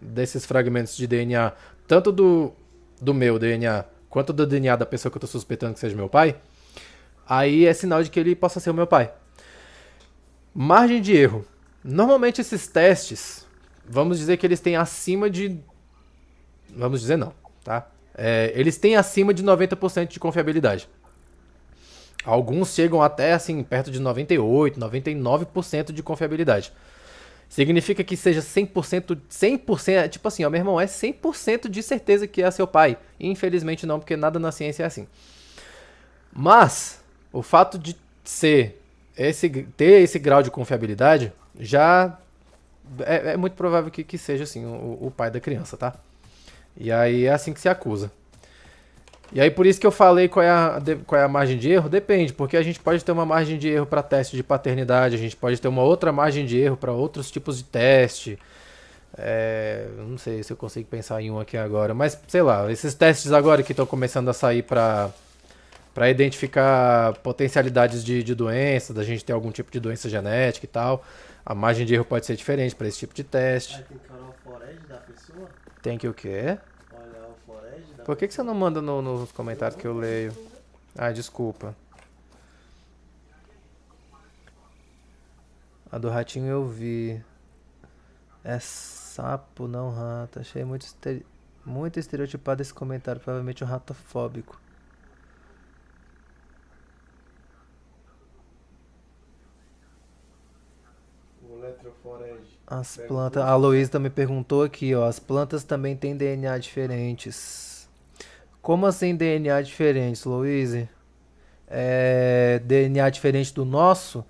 A: desses fragmentos de DNA, tanto do meu DNA, quanto do DNA da pessoa que eu tô suspeitando que seja meu pai, aí é sinal de que ele possa ser o meu pai. Margem de erro. Normalmente esses testes, vamos dizer que eles têm acima de... Vamos dizer não, tá? Eles têm acima de 90% de confiabilidade. Alguns chegam até, assim, perto de 98%, 99% de confiabilidade. Significa que seja 100%, tipo assim, ó, meu irmão, é 100% de certeza que é seu pai. Infelizmente não, porque nada na ciência é assim. Mas, o fato de ter esse grau de confiabilidade, já é muito provável que seja assim o pai da criança, tá? E aí é assim que se acusa. E aí por isso que eu falei qual é a margem de erro, depende, porque a gente pode ter uma margem de erro para teste de paternidade, a gente pode ter uma outra margem de erro para outros tipos de teste. Não sei se eu consigo pensar em um aqui agora, mas sei lá, esses testes agora que estão começando a sair para identificar potencialidades de doença, da gente ter algum tipo de doença genética e tal. A margem de erro pode ser diferente para esse tipo de teste.
C: Aí tem que olhar o forage da pessoa?
A: Tem que o quê?
C: Olhar o forage da
A: Por que você não manda nos comentários que eu leio? Ah, desculpa. A do ratinho eu vi. É sapo, não rato. Achei muito estereotipado esse comentário. Provavelmente um ratofóbico.
C: o eletroforage.
A: As
C: Pega
A: plantas.
C: tudo.
A: A Luísa também perguntou aqui, ó. As plantas também têm DNA diferentes. Como assim DNA diferentes, Luísa? DNA diferente do nosso?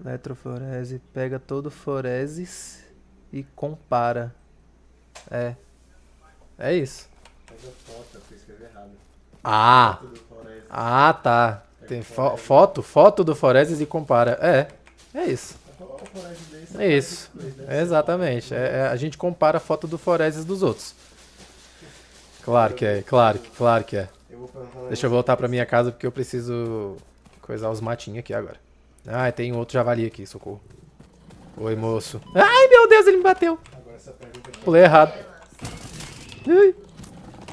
A: Eletroforese. Pega todo foreses e compara. É isso.
C: Pega foto, eu escrevi errado.
A: Ah!
C: Foto do forage.
A: Ah, tá. Tem foto do foreses e compara. É isso.
C: Olha o forage desse.
A: É isso. Exatamente. A gente compara a foto do foreses dos outros. Claro que é, claro que é.
C: Eu vou perguntar
A: Deixa eu voltar pra minha casa porque eu preciso coisar os matinhos aqui agora. Ah, tem outro javali aqui, socorro. Oi, moço. Ai, meu Deus, ele me bateu.
C: Agora essa pergunta aqui.
A: Pulei errado.
B: Elas.
A: Ai.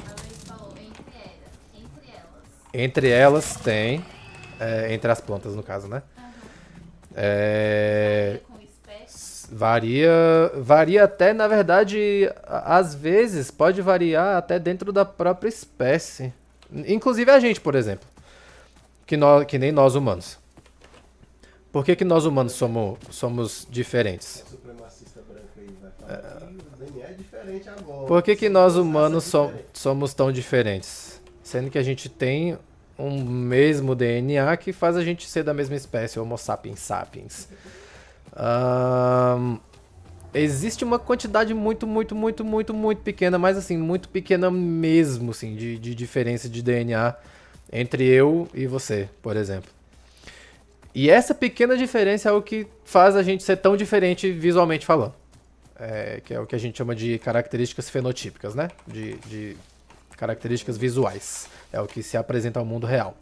B: A Luiz falou entre elas.
A: Entre elas tem... entre as plantas, no caso, né?
B: Com espécies.
A: Varia até, na verdade, às vezes pode variar até dentro da própria espécie. Inclusive a gente, por exemplo. Que nem nós humanos. Por que nós humanos somos diferentes?
C: A supremacista branca aí vai falar que o DNA é diferente agora.
A: Por que nós
C: Essa
A: humanos
C: é diferente.
A: somos tão diferentes? Sendo que a gente tem um mesmo DNA que faz a gente ser da mesma espécie, Homo sapiens sapiens. Existe uma quantidade muito pequena, mas assim, muito pequena mesmo, assim, de diferença de DNA entre eu e você, por exemplo. E essa pequena diferença é o que faz a gente ser tão diferente visualmente falando. Que é o que a gente chama de características fenotípicas, né? De características visuais. É o que se apresenta ao mundo real.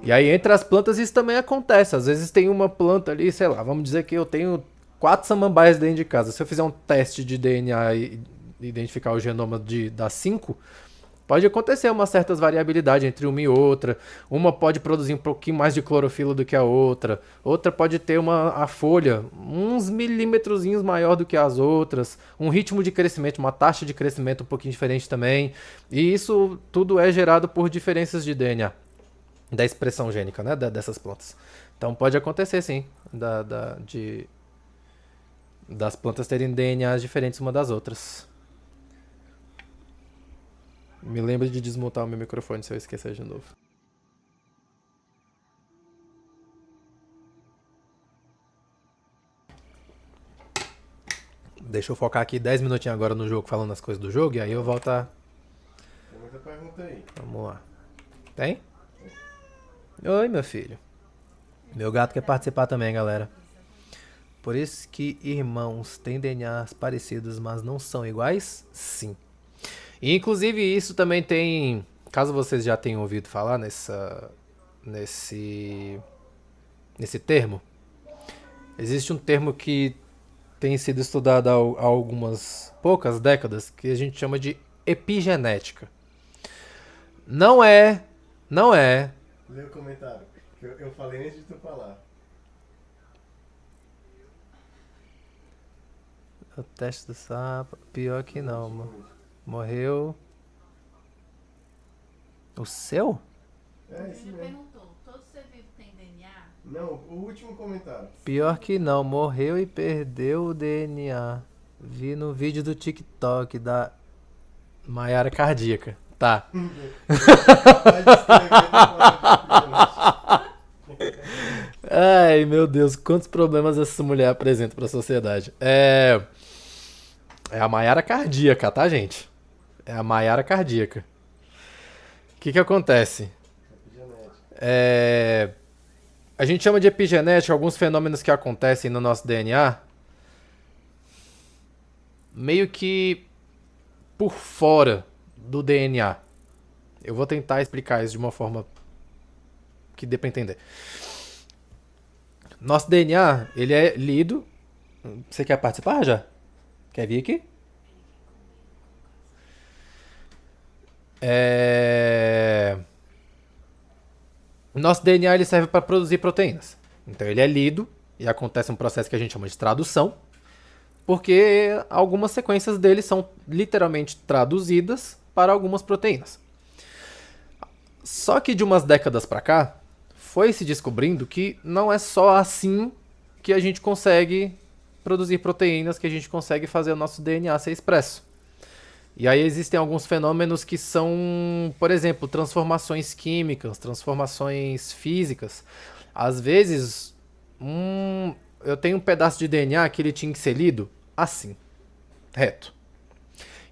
A: E aí, entre as plantas, isso também acontece. Às vezes tem uma planta ali, sei lá, vamos dizer que eu tenho 4 samambaias dentro de casa. Se eu fizer um teste de DNA e identificar o genoma das 5, pode acontecer uma certa variabilidade entre uma e outra. Uma pode produzir um pouquinho mais de clorofila do que a outra. Outra pode ter a folha uns milímetrozinhos maior do que as outras. Um ritmo de crescimento, uma taxa de crescimento um pouquinho diferente também. E isso tudo é gerado por diferenças de DNA. Da expressão gênica, né? Dessas plantas. Então pode acontecer, sim. Das plantas terem DNAs diferentes uma das outras. Me lembra de desmutar o meu microfone se eu esquecer de novo. Deixa eu focar aqui 10 minutinhos agora no jogo, falando as coisas do jogo, e aí eu volto a...
C: Tem muita pergunta aí.
A: Vamos lá. Tem? Oi, meu filho. Meu gato quer participar também, galera. Por isso que irmãos têm DNAs parecidos, mas não são iguais? Sim. E, inclusive, isso também tem... Caso vocês já tenham ouvido falar nesse termo, existe um termo que tem sido estudado há algumas poucas décadas, que a gente chama de epigenética. Não é...
C: Lê o comentário. Que eu falei antes de tu falar.
A: O teste do sapo... Pior que não, mano. Morreu... O seu?
C: É isso
B: Ele
C: mesmo.
B: perguntou: todo ser vivo tem DNA?
C: Não, o último comentário.
A: Pior que não, morreu e perdeu o DNA. Vi no vídeo do TikTok da Maiara Cardíaca. Tá.
C: Vai descrever depois.
A: Ai, meu Deus, quantos problemas essa mulher apresenta pra sociedade. É a Maiara Cardíaca, tá, gente? É a Maiara Cardíaca. O que acontece?
C: Epigenética.
A: A gente chama de epigenética alguns fenômenos que acontecem no nosso DNA meio que por fora do DNA. Eu vou tentar explicar isso de uma forma que dê pra entender. Nosso DNA, ele é lido... Você quer participar já? Quer vir aqui? Nosso DNA ele serve para produzir proteínas. Então ele é lido e acontece um processo que a gente chama de tradução, porque algumas sequências dele são literalmente traduzidas para algumas proteínas. Só que de umas décadas para cá, foi se descobrindo que não é só assim que a gente consegue produzir proteínas, que a gente consegue fazer o nosso DNA ser expresso. E aí existem alguns fenômenos que são, por exemplo, transformações químicas, transformações físicas. Às vezes, eu tenho um pedaço de DNA que ele tinha que ser lido assim, reto.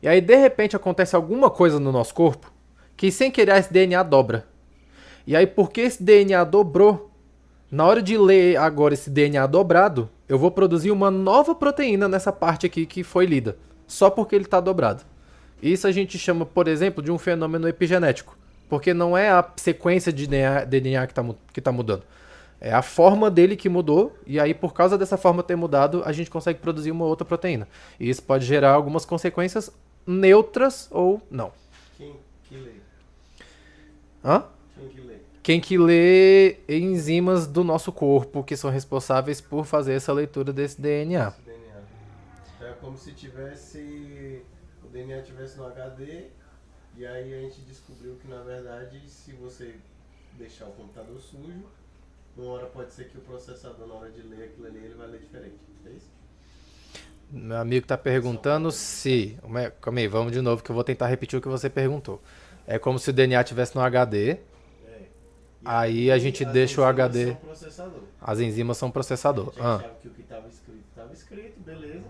A: E aí, de repente, acontece alguma coisa no nosso corpo que, sem querer, esse DNA dobra. E aí, porque esse DNA dobrou, na hora de ler agora esse DNA dobrado, eu vou produzir uma nova proteína nessa parte aqui que foi lida, só porque ele está dobrado. Isso a gente chama, por exemplo, de um fenômeno epigenético, porque não é a sequência de DNA que está mudando. É a forma dele que mudou, e aí por causa dessa forma ter mudado, a gente consegue produzir uma outra proteína. E isso pode gerar algumas consequências neutras ou não.
C: Quem que lê?
A: Hã?
C: Quem que lê?
A: Quem que lê enzimas do nosso corpo que são responsáveis por fazer essa leitura desse DNA.
C: Esse DNA. Então é como se tivesse... O DNA tivesse no HD, e aí a gente descobriu que, na verdade, se você deixar o computador sujo, uma hora pode ser que o processador, na hora de ler aquilo ali, ele vai ler diferente. É isso?
A: Meu amigo tá perguntando se... Calma aí, vamos de novo que eu vou tentar repetir o que você perguntou. É como se o DNA tivesse no HD,
C: É. E
A: aí a gente
C: as
A: deixa o
C: enzimas
A: HD...
C: são processador.
A: As enzimas são
C: A
A: processador.
C: gente achava que o que estava escrito, beleza.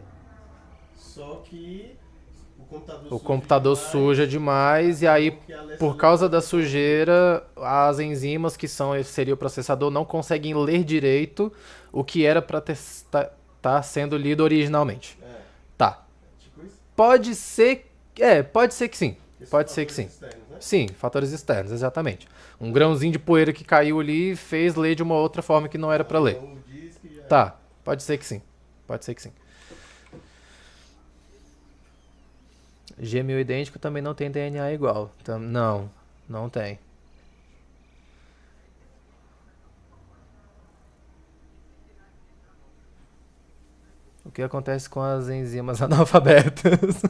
C: Só que
A: O computador suja demais e aí,
C: porque a
A: por causa da sujeira, as enzimas que seria o processador não conseguem ler direito o que era para estar sendo lido originalmente.
C: É,
A: Tá.
C: tipo isso?
A: Pode ser que sim.
C: Esses
A: Pode ser que sim.
C: fatores externos, né?
A: Sim, fatores externos, exatamente. Um grãozinho de poeira que caiu ali fez ler de uma outra forma que não era para ler.
C: Então, diz que já...
A: Tá, pode ser que sim. Pode ser que sim. Gêmeo idêntico também não tem DNA igual. Não, não tem. O que acontece com as enzimas analfabetas?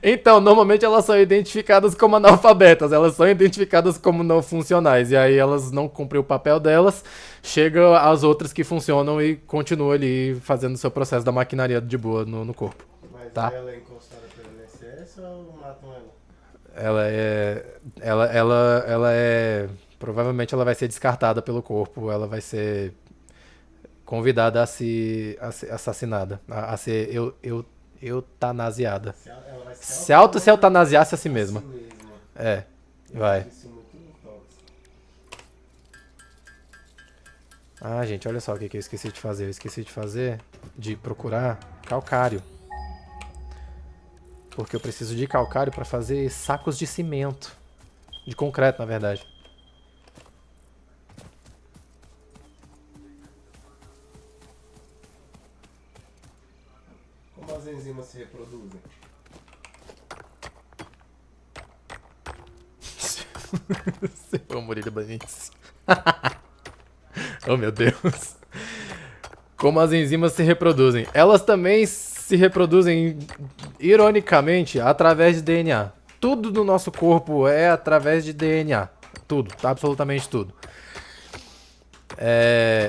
A: Então, normalmente elas são identificadas como analfabetas, elas são identificadas como não funcionais, e aí elas não cumprem o papel delas, chegam as outras que funcionam e continuam ali fazendo o seu processo da maquinaria de boa no corpo.
C: Mas
A: Tá.
C: ela é encostada pelo INSS ou matam ela?
A: Provavelmente ela vai ser descartada pelo corpo, ela vai ser convidada a ser assassinada, a ser eutanasiada.
C: Ela vai
A: Se auto-se-eutanasiasse a si mesma.
C: assim mesmo.
A: É, vai.
C: Isso é muito tóxico.
A: Ah, gente, olha só o que eu esqueci de fazer. Eu esqueci de procurar calcário. Porque eu preciso de calcário para fazer sacos de cimento. De concreto, na verdade.
C: Como as enzimas se reproduzem?
A: Seu Murilo Benício. Oh, meu Deus. Como as enzimas se reproduzem? Elas também se reproduzem, ironicamente, através de DNA. Tudo no nosso corpo é através de DNA. Tudo, absolutamente tudo.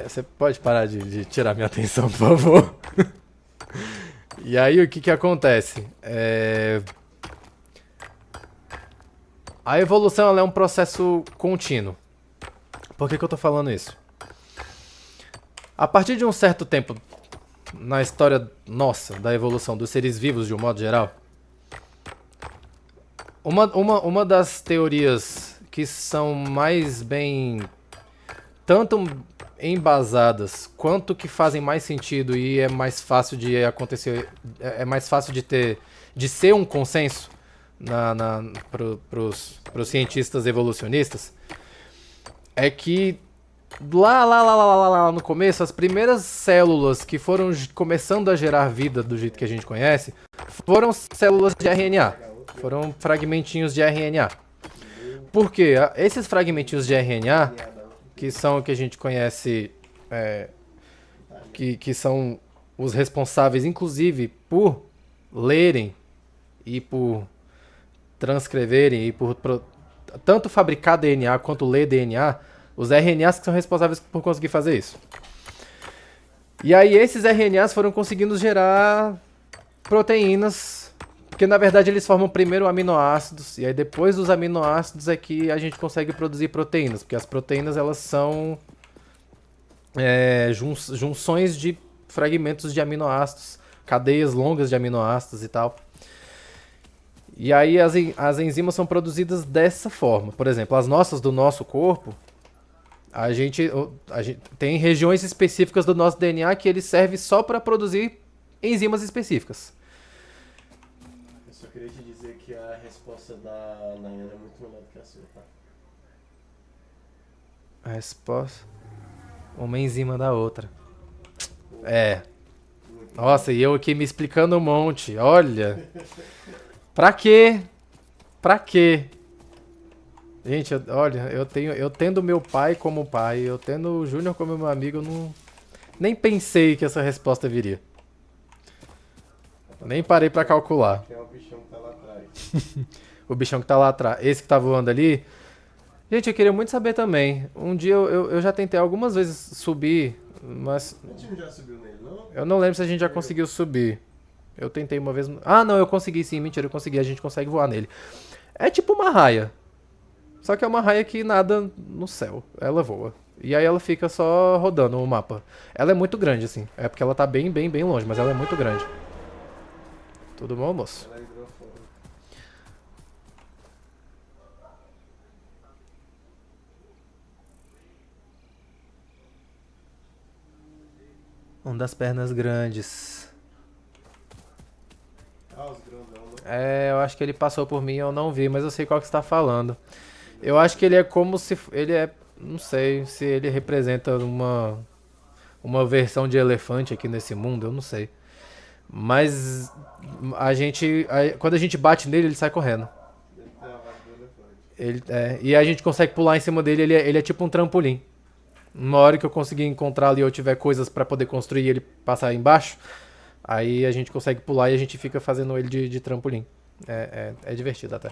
A: Você pode parar de tirar minha atenção, por favor? E aí, o que acontece? A evolução ela é um processo contínuo. Por que eu tô falando isso? A partir de um certo tempo na história nossa, da evolução dos seres vivos de um modo geral, uma das teorias que são mais bem tanto embasadas quanto que fazem mais sentido e é mais fácil de acontecer, é mais fácil de ser um consenso pros cientistas evolucionistas, é que lá no começo, as primeiras células que foram começando a gerar vida do jeito que a gente conhece foram células de RNA. Foram fragmentinhos de RNA. Por quê? Esses fragmentinhos de RNA, que são o que a gente conhece, que são os responsáveis, inclusive, por lerem e por transcreverem e por tanto fabricar DNA quanto ler DNA, os RNAs que são responsáveis por conseguir fazer isso. E aí esses RNAs foram conseguindo gerar proteínas, porque na verdade eles formam primeiro aminoácidos, e aí depois dos aminoácidos é que a gente consegue produzir proteínas, porque as proteínas elas são junções de fragmentos de aminoácidos, cadeias longas de aminoácidos e tal. E aí as enzimas são produzidas dessa forma. Por exemplo, as nossas do nosso corpo, a gente tem regiões específicas do nosso DNA que ele serve só para produzir enzimas específicas.
C: Eu só queria te dizer que a resposta da Nayana é muito melhor do que a sua, tá?
A: A resposta... Uma em cima da outra. É. Nossa, e eu aqui me explicando um monte. Olha. Pra quê? Pra quê? Gente, olha, eu tendo meu pai como pai, eu tendo o Júnior como meu amigo, eu não, nem pensei que essa resposta viria. Nem parei pra calcular.
C: Tem um bichão que tá lá atrás.
A: O bichão que tá lá atrás, esse que tá voando ali. Gente, eu queria muito saber também. Um dia eu já tentei algumas vezes subir, mas
C: A gente não já subiu nele, não?
A: eu não lembro se a gente já conseguiu subir. Eu tentei uma vez. Ah, não, eu consegui sim. Mentira, eu consegui. A gente consegue voar nele. É tipo uma raia. Só que é uma raia que nada no céu. Ela voa. E aí ela fica só rodando o mapa. Ela é muito grande, assim. É porque ela tá bem, bem, bem longe, mas ela é muito grande. Tudo bom, moço?
C: Ela é hidrofóbica.
A: Um das pernas grandes.
C: Ah, os grandão, né?
A: É, eu acho que ele passou por mim, eu não vi, mas eu sei qual que você tá falando. Eu acho que ele é como se... Ele é... Não sei se ele representa uma versão de elefante aqui nesse mundo, eu não sei. Mas quando a gente bate nele, ele sai correndo.
C: Ele tem a vaga do elefante.
A: E a gente consegue pular em cima dele, ele é tipo um trampolim. Uma hora que eu conseguir encontrar ali ou tiver coisas pra poder construir e ele passar embaixo, aí a gente consegue pular e a gente fica fazendo ele de trampolim. É divertido até.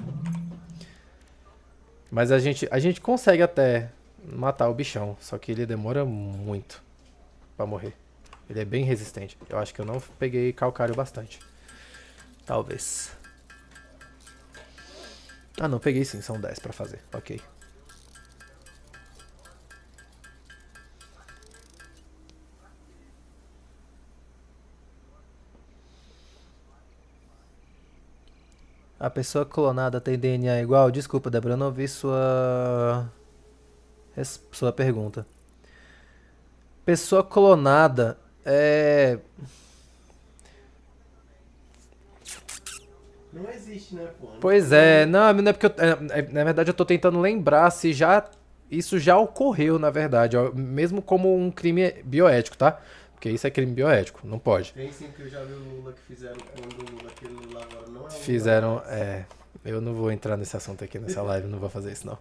A: Mas a gente consegue até matar o bichão, só que ele demora muito pra morrer. Ele é bem resistente. Eu acho que eu não peguei calcário bastante. Talvez. Ah, não, peguei sim, são 10 pra fazer. Ok. A pessoa clonada tem DNA igual? Desculpa, Débora, eu não vi sua pergunta. Pessoa clonada é...
C: Não existe, né, pô?
A: Pois é, não é porque na verdade eu tô tentando lembrar se isso já ocorreu, na verdade, ó, mesmo como um crime bioético, tá? Porque isso é crime bioético, não pode.
C: Tem sim que eu já vi o Lula que fizeram quando o Lula, aquele Lula agora não é o Lula.
A: Fizeram, eu não vou entrar nesse assunto aqui nessa live, não vou fazer isso não.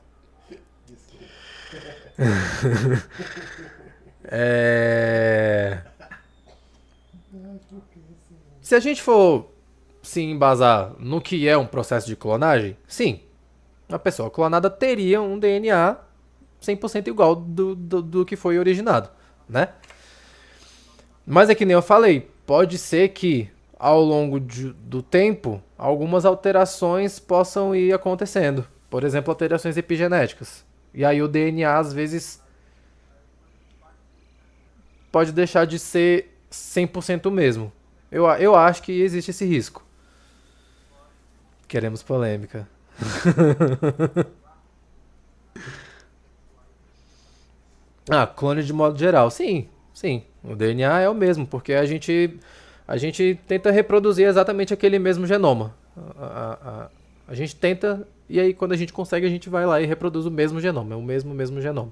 A: Se a gente for se embasar no que é um processo de clonagem, sim, a pessoa clonada teria um DNA 100% igual do que foi originado, né? Mas é que nem eu falei, pode ser que ao longo do tempo algumas alterações possam ir acontecendo. Por exemplo, alterações epigenéticas. E aí o DNA às vezes pode deixar de ser 100% o mesmo. Eu acho que existe esse risco. Queremos polêmica. Ah, clone de modo geral. Sim, sim. O DNA é o mesmo, porque a gente tenta reproduzir exatamente aquele mesmo genoma. A gente tenta, e aí quando a gente consegue, a gente vai lá e reproduz o mesmo genoma. É o mesmo genoma.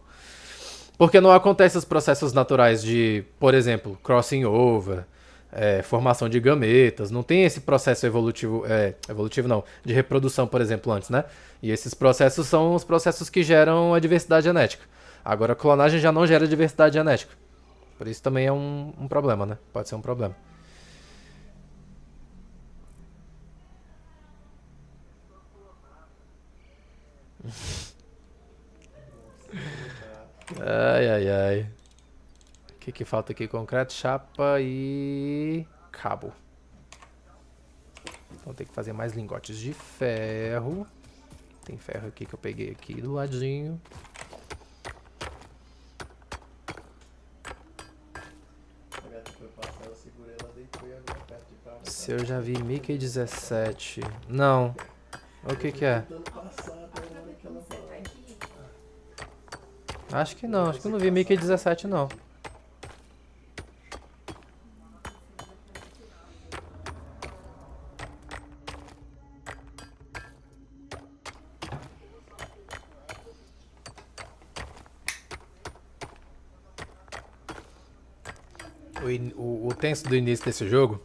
A: Porque não acontecem os processos naturais de, por exemplo, crossing over, formação de gametas. Não tem esse processo evolutivo, evolutivo não, de reprodução, por exemplo, antes, né? E esses processos são os processos que geram a diversidade genética. Agora, a clonagem já não gera diversidade genética. Por isso também é um problema, né? Pode ser um problema. Ai, ai, ai. O que falta aqui? Concreto, chapa e cabo. Então tem que fazer mais lingotes de ferro. Tem ferro aqui que eu peguei aqui do ladinho. Se eu já vi Mickey 17. Não. O que é? Acho que não, acho que eu não vi Mickey 17 não. O tenso do início desse jogo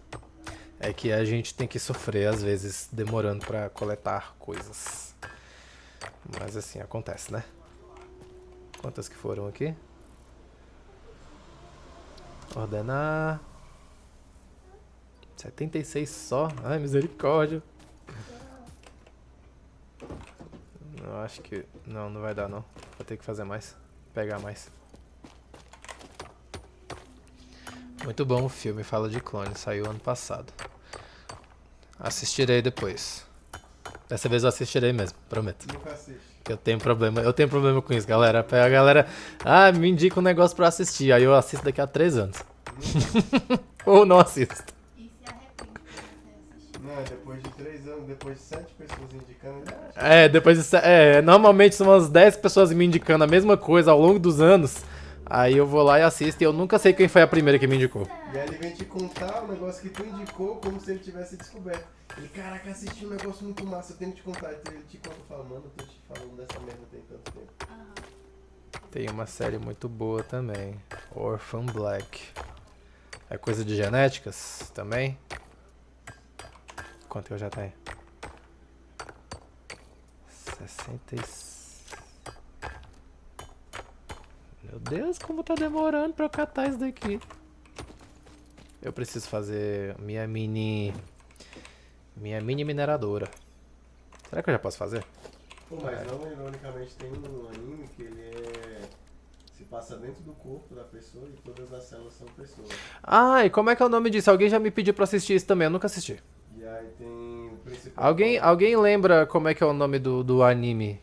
A: é que a gente tem que sofrer, às vezes, demorando pra coletar coisas. Mas assim, acontece, né? Quantas que foram aqui? Ordenar. 76 só? Ai, misericórdia. Eu acho que... Não, não vai dar não. Vou ter que fazer mais. Pegar mais. Muito bom o filme, Fala de Clone. Saiu ano passado. Assistirei depois. Dessa vez eu assistirei mesmo, prometo.
C: Nunca assiste.
A: Que eu tenho problema com isso, galera. A galera, me indica um negócio pra eu assistir. Aí eu assisto daqui a 3 anos. Ou não assisto.
B: E se arrepende de você assistir.
C: Não, depois de 3 anos, depois de 7 pessoas indicando, ele acha.
A: Depois disso, normalmente são umas 10 pessoas me indicando a mesma coisa ao longo dos anos. Aí eu vou lá e assisto e eu nunca sei quem foi a primeira que me indicou.
C: E aí ele vem te contar o negócio que tu indicou como se ele tivesse descoberto. Ele, caraca, assisti um negócio muito massa, eu tenho que te contar. Então ele te conta e fala, mano, eu tô te falando dessa merda tem tanto tempo.
A: Tem uma série muito boa também. Orphan Black. É coisa de genéticas também. Quanto que eu já tenho? 66. Meu Deus, como tá demorando pra eu catar isso daqui. Eu preciso fazer minha mini mineradora. Será que eu já posso fazer?
C: Pô, mas não, ironicamente, tem um anime que ele se passa dentro do corpo da pessoa e todas as células são pessoas.
A: E como é que é o nome disso? Alguém já me pediu pra assistir isso também, eu nunca assisti.
C: E aí tem o principal...
A: Alguém lembra como é que é o nome do anime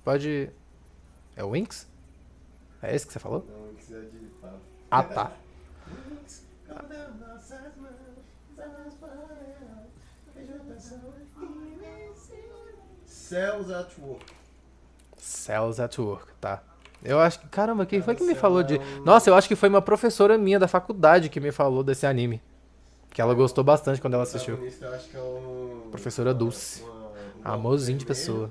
A: pode... É o Winx? É esse que você falou?
C: Não, que é de fato.
A: Ah, tá.
C: Cells at Work.
A: Cells at Work, tá. Eu acho que... Caramba, quem foi que me falou de... Nossa, eu acho que foi uma professora minha da faculdade que me falou desse anime. Que ela gostou bastante quando ela assistiu.
C: Eu acho que é um...
A: Professora Dulce. Amorzinho de pessoa.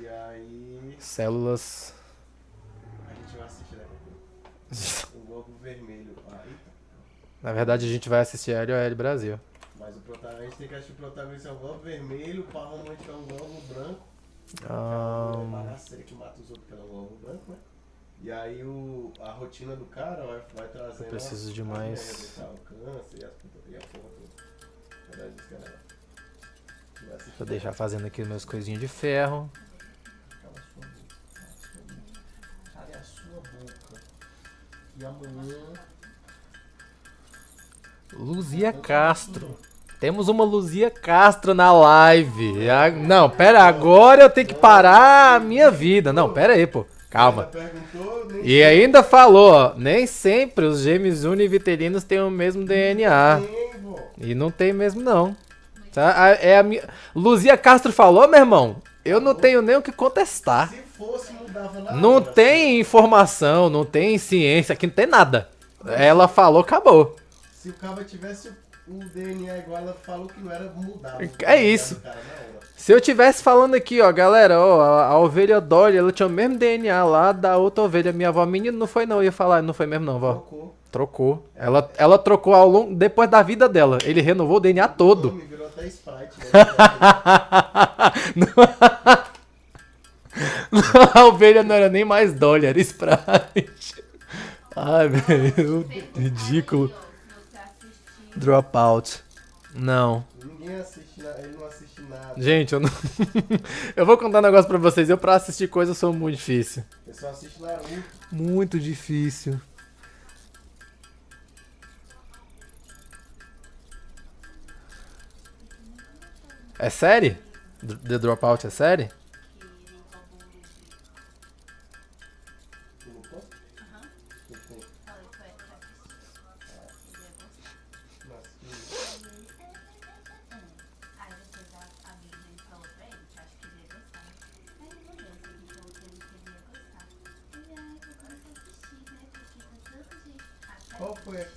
C: E aí...
A: Células...
C: A gente vai assistir o globo vermelho.
A: Na verdade, a gente vai assistir LOL Brasil.
C: Mas o protagonista, a gente tem que assistir o protagonista é o globo vermelho, o par romântico é um globo branco. A série que mata os outros que é um globo branco, né? E aí a rotina do cara vai trazendo...
A: Eu preciso de mais...
C: O câncer e a porra toda. Verdade, isso que é legal.
A: Vou deixar fazendo aqui meus coisinhas de ferro.
C: Cala sua boca. Cala a sua boca. E amanhã...
A: Luzia Castro. Temos uma Luzia Castro na live. Não, pera, agora eu tenho que parar a minha vida. Não, pera aí, pô. Calma. E ainda falou, ó, nem sempre os gêmeos univitelinos têm o mesmo DNA. E não tem mesmo, não. Tá? Luzia Castro falou, meu irmão, eu não tenho nem o que contestar.
C: Se fosse, mudava na
A: Não
C: hora.
A: tem informação, não tem ciência, aqui não tem nada. Ela falou, acabou.
C: Se o cara tivesse o DNA igual, ela falou que não era mudar.
A: É isso. Se eu tivesse falando aqui, ó, galera, ó, a ovelha Dolly, ela tinha o mesmo DNA lá da outra ovelha. Minha avó, menino, não foi não, eu ia falar, não foi mesmo não, vó. Trocou. Ela trocou ao longo, depois da vida dela. Ele renovou o DNA todo.
C: Me virou até Sprite, né?
A: A ovelha não era nem mais Dolly, era Sprite. Ai, velho, ridículo. Dropout. Não.
C: Ninguém assiste, ele não assiste nada.
A: Gente, eu não... Eu vou contar um negócio pra vocês. Eu pra assistir coisa sou muito difícil.
C: Eu só assisto Naruto.
A: Muito difícil. É série? The Dropout é série?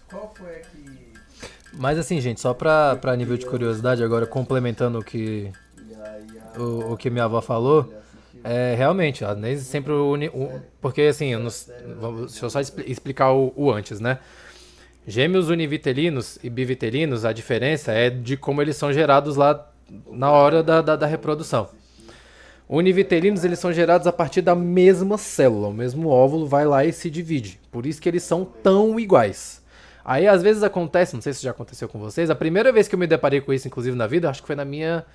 C: Qual foi a que...
A: Mas assim, gente, só pra nível de curiosidade, agora complementando o que minha avó falou, Realmente, a Neise sempre porque assim, deixa eu só explicar o antes, né? Gêmeos univitelinos e bivitelinos, a diferença é de como eles são gerados lá na hora da reprodução. Univitelinos, eles são gerados a partir da mesma célula, o mesmo óvulo vai lá e se divide. Por isso que eles são tão iguais. Aí às vezes acontece, não sei se já aconteceu com vocês, a primeira vez que eu me deparei com isso, inclusive na vida, acho que foi na minha...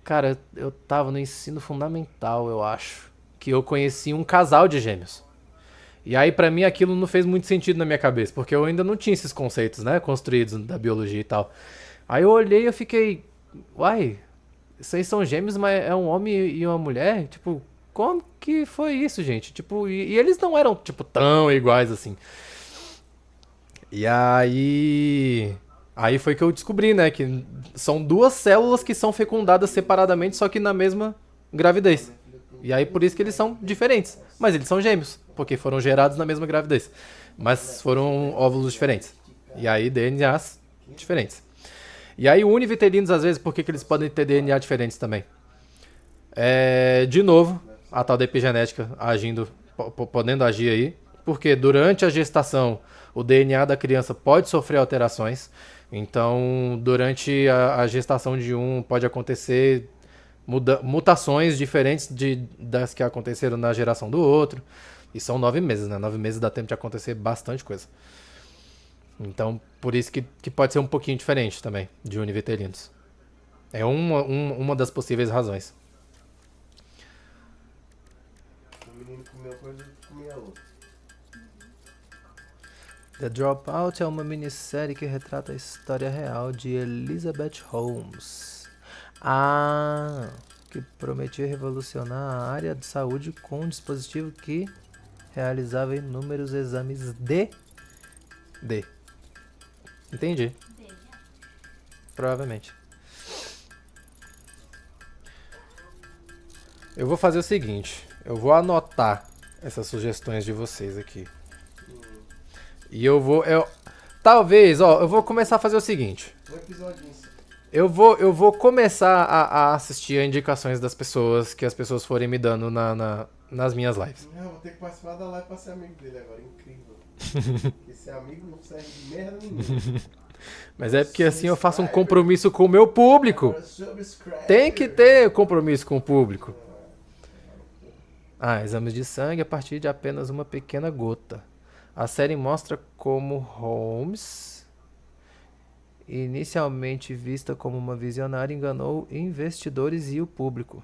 A: Cara, eu tava no ensino fundamental, eu acho, que eu conheci um casal de gêmeos. E aí pra mim aquilo não fez muito sentido na minha cabeça, porque eu ainda não tinha esses conceitos, né, construídos da biologia e tal. Aí eu olhei e eu fiquei, uai, isso aí são gêmeos, mas é um homem e uma mulher? Tipo, como que foi isso, gente? Tipo, e eles não eram, tipo, tão iguais assim. E aí foi que eu descobri, né, que são duas células que são fecundadas separadamente, só que na mesma gravidez. E aí por isso que eles são diferentes. Mas eles são gêmeos, porque foram gerados na mesma gravidez. Mas foram óvulos diferentes. E aí DNAs diferentes. E aí univitelinos, às vezes, por que eles podem ter DNA diferentes também? De novo, a tal da epigenética agindo, podendo agir aí. Porque durante a gestação, o DNA da criança pode sofrer alterações. Então, durante a gestação de um, pode acontecer mutações diferentes das que aconteceram na geração do outro. E são 9 meses, né? 9 meses dá tempo de acontecer bastante coisa. Então, por isso que pode ser um pouquinho diferente também de univitelinos. É uma das possíveis razões.
C: O menino comeu coisa e comia outra.
A: The Dropout é uma minissérie que retrata a história real de Elizabeth Holmes. Que prometia revolucionar a área de saúde com um dispositivo que realizava inúmeros exames de... Entendi. Provavelmente. Eu vou fazer o seguinte. Eu vou anotar essas sugestões de vocês aqui. E eu vou... talvez, eu vou começar a fazer o seguinte.
C: Um episodinho.
A: Eu vou começar a assistir a indicações das pessoas que as pessoas forem me dando nas minhas lives.
C: Eu vou ter que participar da live pra ser amigo dele agora. Incrível. Esse amigo não serve de merda nenhuma.
A: Mas é porque assim eu faço um compromisso com o meu público. Tem que ter compromisso com o público. Exames de sangue a partir de apenas uma pequena gota. A série mostra como Holmes, inicialmente vista como uma visionária, enganou investidores e o público,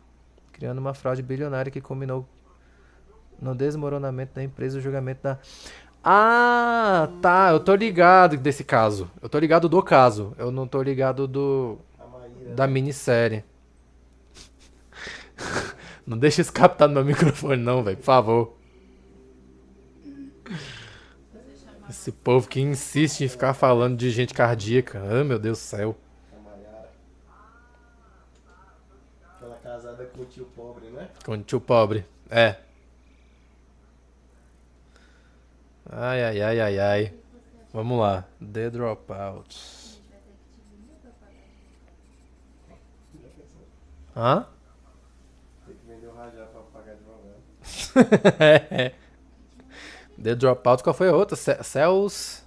A: criando uma fraude bilionária que culminou no desmoronamento da empresa e o julgamento da... Tá, eu tô ligado desse caso. Eu tô ligado do caso. Eu não tô ligado da minissérie. Não deixa isso captar no meu microfone não, velho, por favor. Esse povo que insiste em ficar falando de gente cardíaca. Meu Deus do céu.
C: Aquela casada com o tio pobre, né?
A: Com o tio pobre. Ai. Vamos lá. The Dropout. Hã?
C: Tem que vender o rajá pra pagar advogado.
A: The Dropout, qual foi a outra? Cells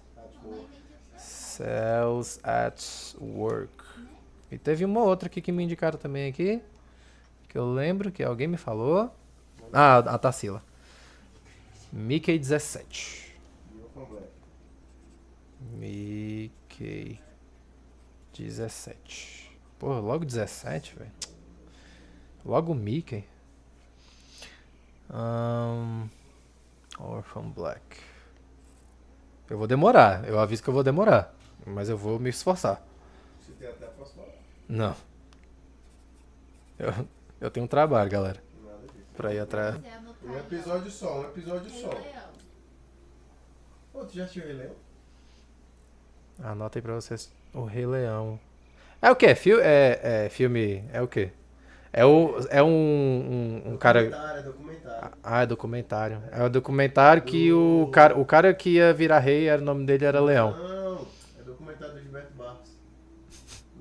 A: at Work. E teve uma outra aqui que me indicaram também aqui. Que eu lembro que alguém me falou. A Tarsila. Mickey 17. Mickey 17. Pô, logo 17, velho. Logo Mickey. Orphan Black. Eu vou demorar. Eu aviso que eu vou demorar. Mas eu vou me esforçar.
C: Você tem até a próxima hora.
A: Não. Eu tenho um trabalho, galera.
C: Nada disso.
A: Pra ir atrás.
C: Um episódio só. Ô, tu já assistiu Rei Leão?
A: Anota aí pra vocês. O Rei Leão. É o quê? Filme... É o quê? É um cara...
C: É documentário.
A: É documentário. É um documentário que o cara que ia virar rei, o nome dele era Leão.
C: Não, é documentário do Gilberto Barros.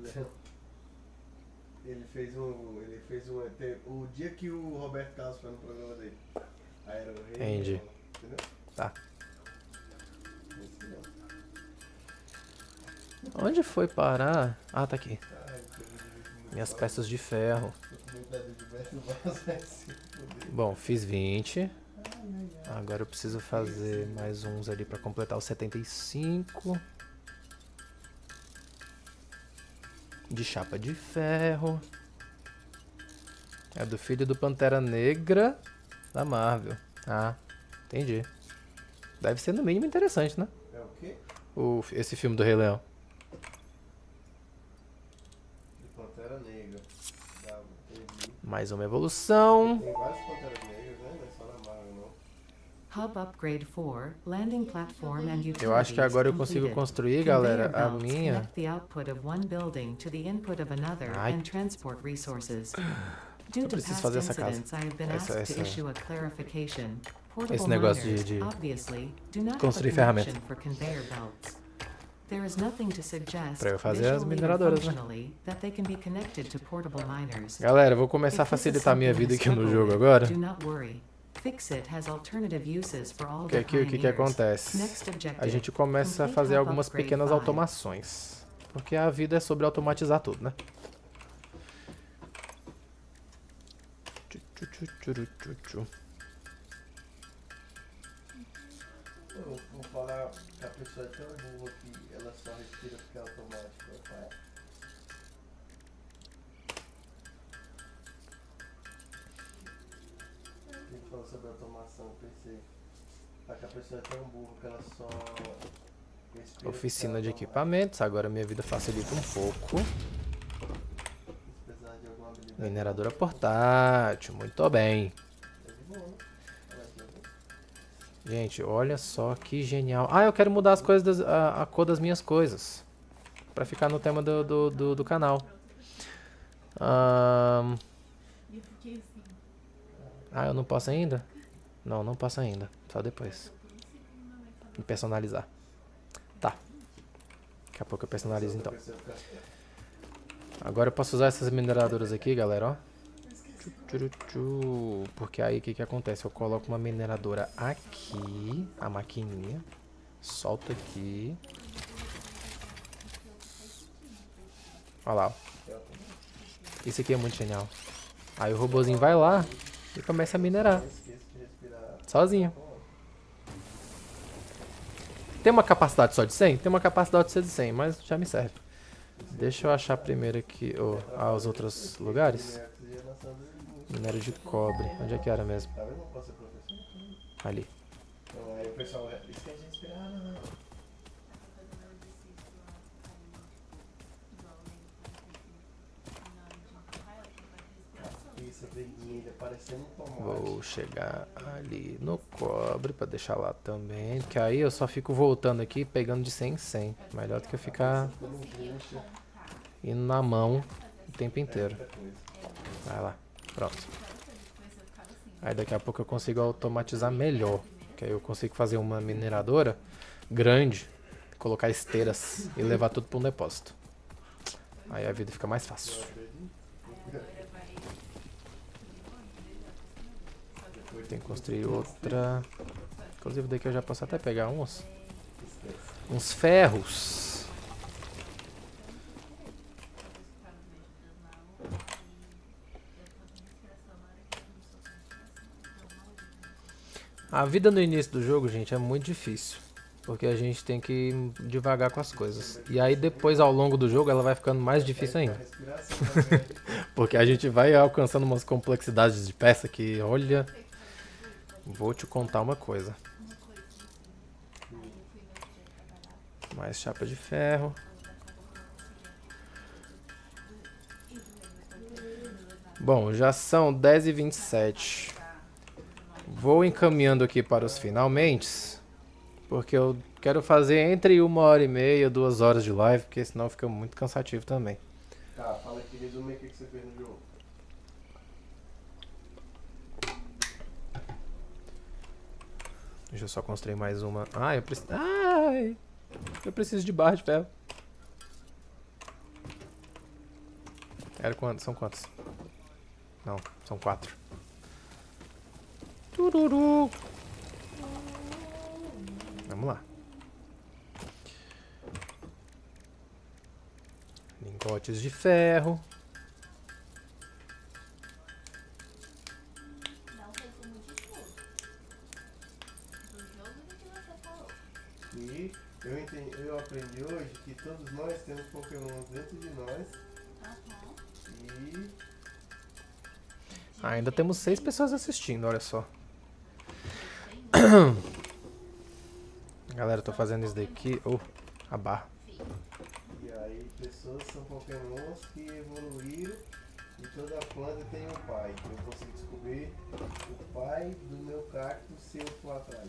C: Leão. Ele fez um. O dia que o Roberto Carlos foi no programa dele. Aí era o rei.
A: Entendi.
C: Entendeu?
A: Tá.
C: Esse não.
A: Onde foi parar? Ah, tá aqui.
C: Ai, que
A: Minhas peças de ferro.
C: Tô com vontade de ver esse vaso, vai se fuder.
A: Bom, fiz 20. Agora eu preciso fazer mais uns ali pra completar os 75. De chapa de ferro. É do filho do Pantera Negra da Marvel. Ah, entendi. Deve ser no mínimo interessante, né?
C: É o quê?
A: Esse filme do Rei Leão.
C: De Pantera Negra. Tá, entendi.
A: Mais uma evolução.
C: Tem vários Panteras Negras, né? Não é só na Marvel, não.
D: Hub upgrade 4, landing platform and utilities
A: Eu acho que agora eu consigo
D: completed.
A: construir, galera, a
D: Conveyor belts
A: minha.
D: connect the output of one building to the input of another
A: Ai.
D: and transport resources. Due to
A: preciso
D: past
A: fazer essa casa.
D: incidents, I have been
A: Essa-
D: asked to
A: essa-
D: issue a clarification. Portable
A: Esse negócio
D: miners,
A: de
D: obviously, do not
A: construir
D: have a
A: ferramenta.
D: connection for conveyor belts. There is nothing to suggest,
A: Pra eu fazer as
D: visually or
A: mineradoras, né?
D: functionally, that they can be connected to portable miners.
A: Galera, eu vou começar a
D: If this is
A: facilitar a minha
D: something
A: vida
D: you
A: aqui no
D: struggle
A: jogo
D: with,
A: agora.
D: do not worry. Fixit has alternative uses for all
A: Porque
D: the
A: aqui o que
D: pioneers.
A: acontece?
D: Next objective,
A: A gente começa a
D: complete
A: fazer
D: hub
A: algumas
D: upgrade
A: pequenas
D: 5.
A: automações. Porque a vida é sobre automatizar tudo, né? Tchu, tchu, tchu, tchu, tchu, tchu.
C: Eu vou falar que a pessoa é tão boa que ela só respira porque é automático. Pai. Quem falou sobre automação, eu pensei. Que a pessoa é tão burra que ela só respira.
A: Oficina de
C: porque é
A: equipamentos. Agora minha vida facilita um pouco.
C: automático. Se precisar de alguma habilidade.
A: Mineradora portátil. Muito bem.
C: É de boa, né? Olha aqui, ó.
A: Gente, olha só que genial. Ah, eu quero mudar as coisas, a cor das minhas coisas. Pra ficar no tema do canal.
B: E eu fiquei assim,
A: Ah, eu não posso ainda? Não, não posso ainda. Só depois.
B: por um segundo na minha cabeça.
A: Personalizar. Tá. Daqui a pouco eu personalizo então. Agora eu posso usar essas mineradoras aqui, galera, ó. Tchu, tchu, tchu. Porque aí o que acontece? Eu coloco uma mineradora aqui, a maquininha. Solto aqui. Olha lá, ó. Isso aqui é muito genial. Aí o robozinho vai lá e começa a minerar.
C: Esqueça de respirar.
A: Sozinho. Tem uma capacidade só de 100? Tem uma capacidade só de 100, mas já me serve. Deixa eu achar primeiro aqui os outros lugares. Minério de cobre. Onde é que era mesmo?
C: Tá vendo? Não posso ser professor?
A: Ali.
C: Então aí o pessoal esquece de respirar. Isso é vermelha, parecendo um tomate.
A: Vou chegar ali no cobre pra deixar lá também. Que aí eu só fico voltando aqui pegando de 100 em 100. Melhor do que eu ficar indo na mão o tempo inteiro. Vai lá. Pronto. Aí daqui a pouco eu consigo automatizar melhor. Que aí eu consigo fazer uma mineradora grande, colocar esteiras e levar tudo para um depósito. Aí a vida fica mais fácil. Tem que construir outra. Inclusive daqui eu já posso até pegar uns ferros. A vida no início do jogo, gente, é muito difícil. Porque a gente tem que ir devagar com as coisas. E aí depois, ao longo do jogo, ela vai ficando mais difícil ainda. Porque a gente vai alcançando umas complexidades de peça que, olha... Vou te contar uma coisa. Mais chapa de ferro. Bom, já são 10h27. Vou encaminhando aqui para os finalmente, porque eu quero fazer entre 1h30 e 2 horas de live, porque senão fica muito cansativo também.
C: Tá, fala aqui, resume aí o que você fez no jogo.
A: Deixa eu só construir mais uma. Ah, eu preciso. Ai! Eu preciso de barra de ferro. Era quantos? São quantos? Não, são 4. Tururu. Vamos lá. Lingotes de ferro.
B: Dá um resumo de tudo. Do jogo e do que você falou.
C: E eu aprendi hoje que todos nós temos Pokémon dentro de nós.
B: Aham.
C: E
A: Ainda temos 6 pessoas assistindo, olha só. Galera, tô fazendo isso daqui. Oh, a barra.
C: E aí, pessoas são pokémons que evoluíram e toda planta tem um pai. Eu consigo descobrir o pai do meu cactus se eu for atrás.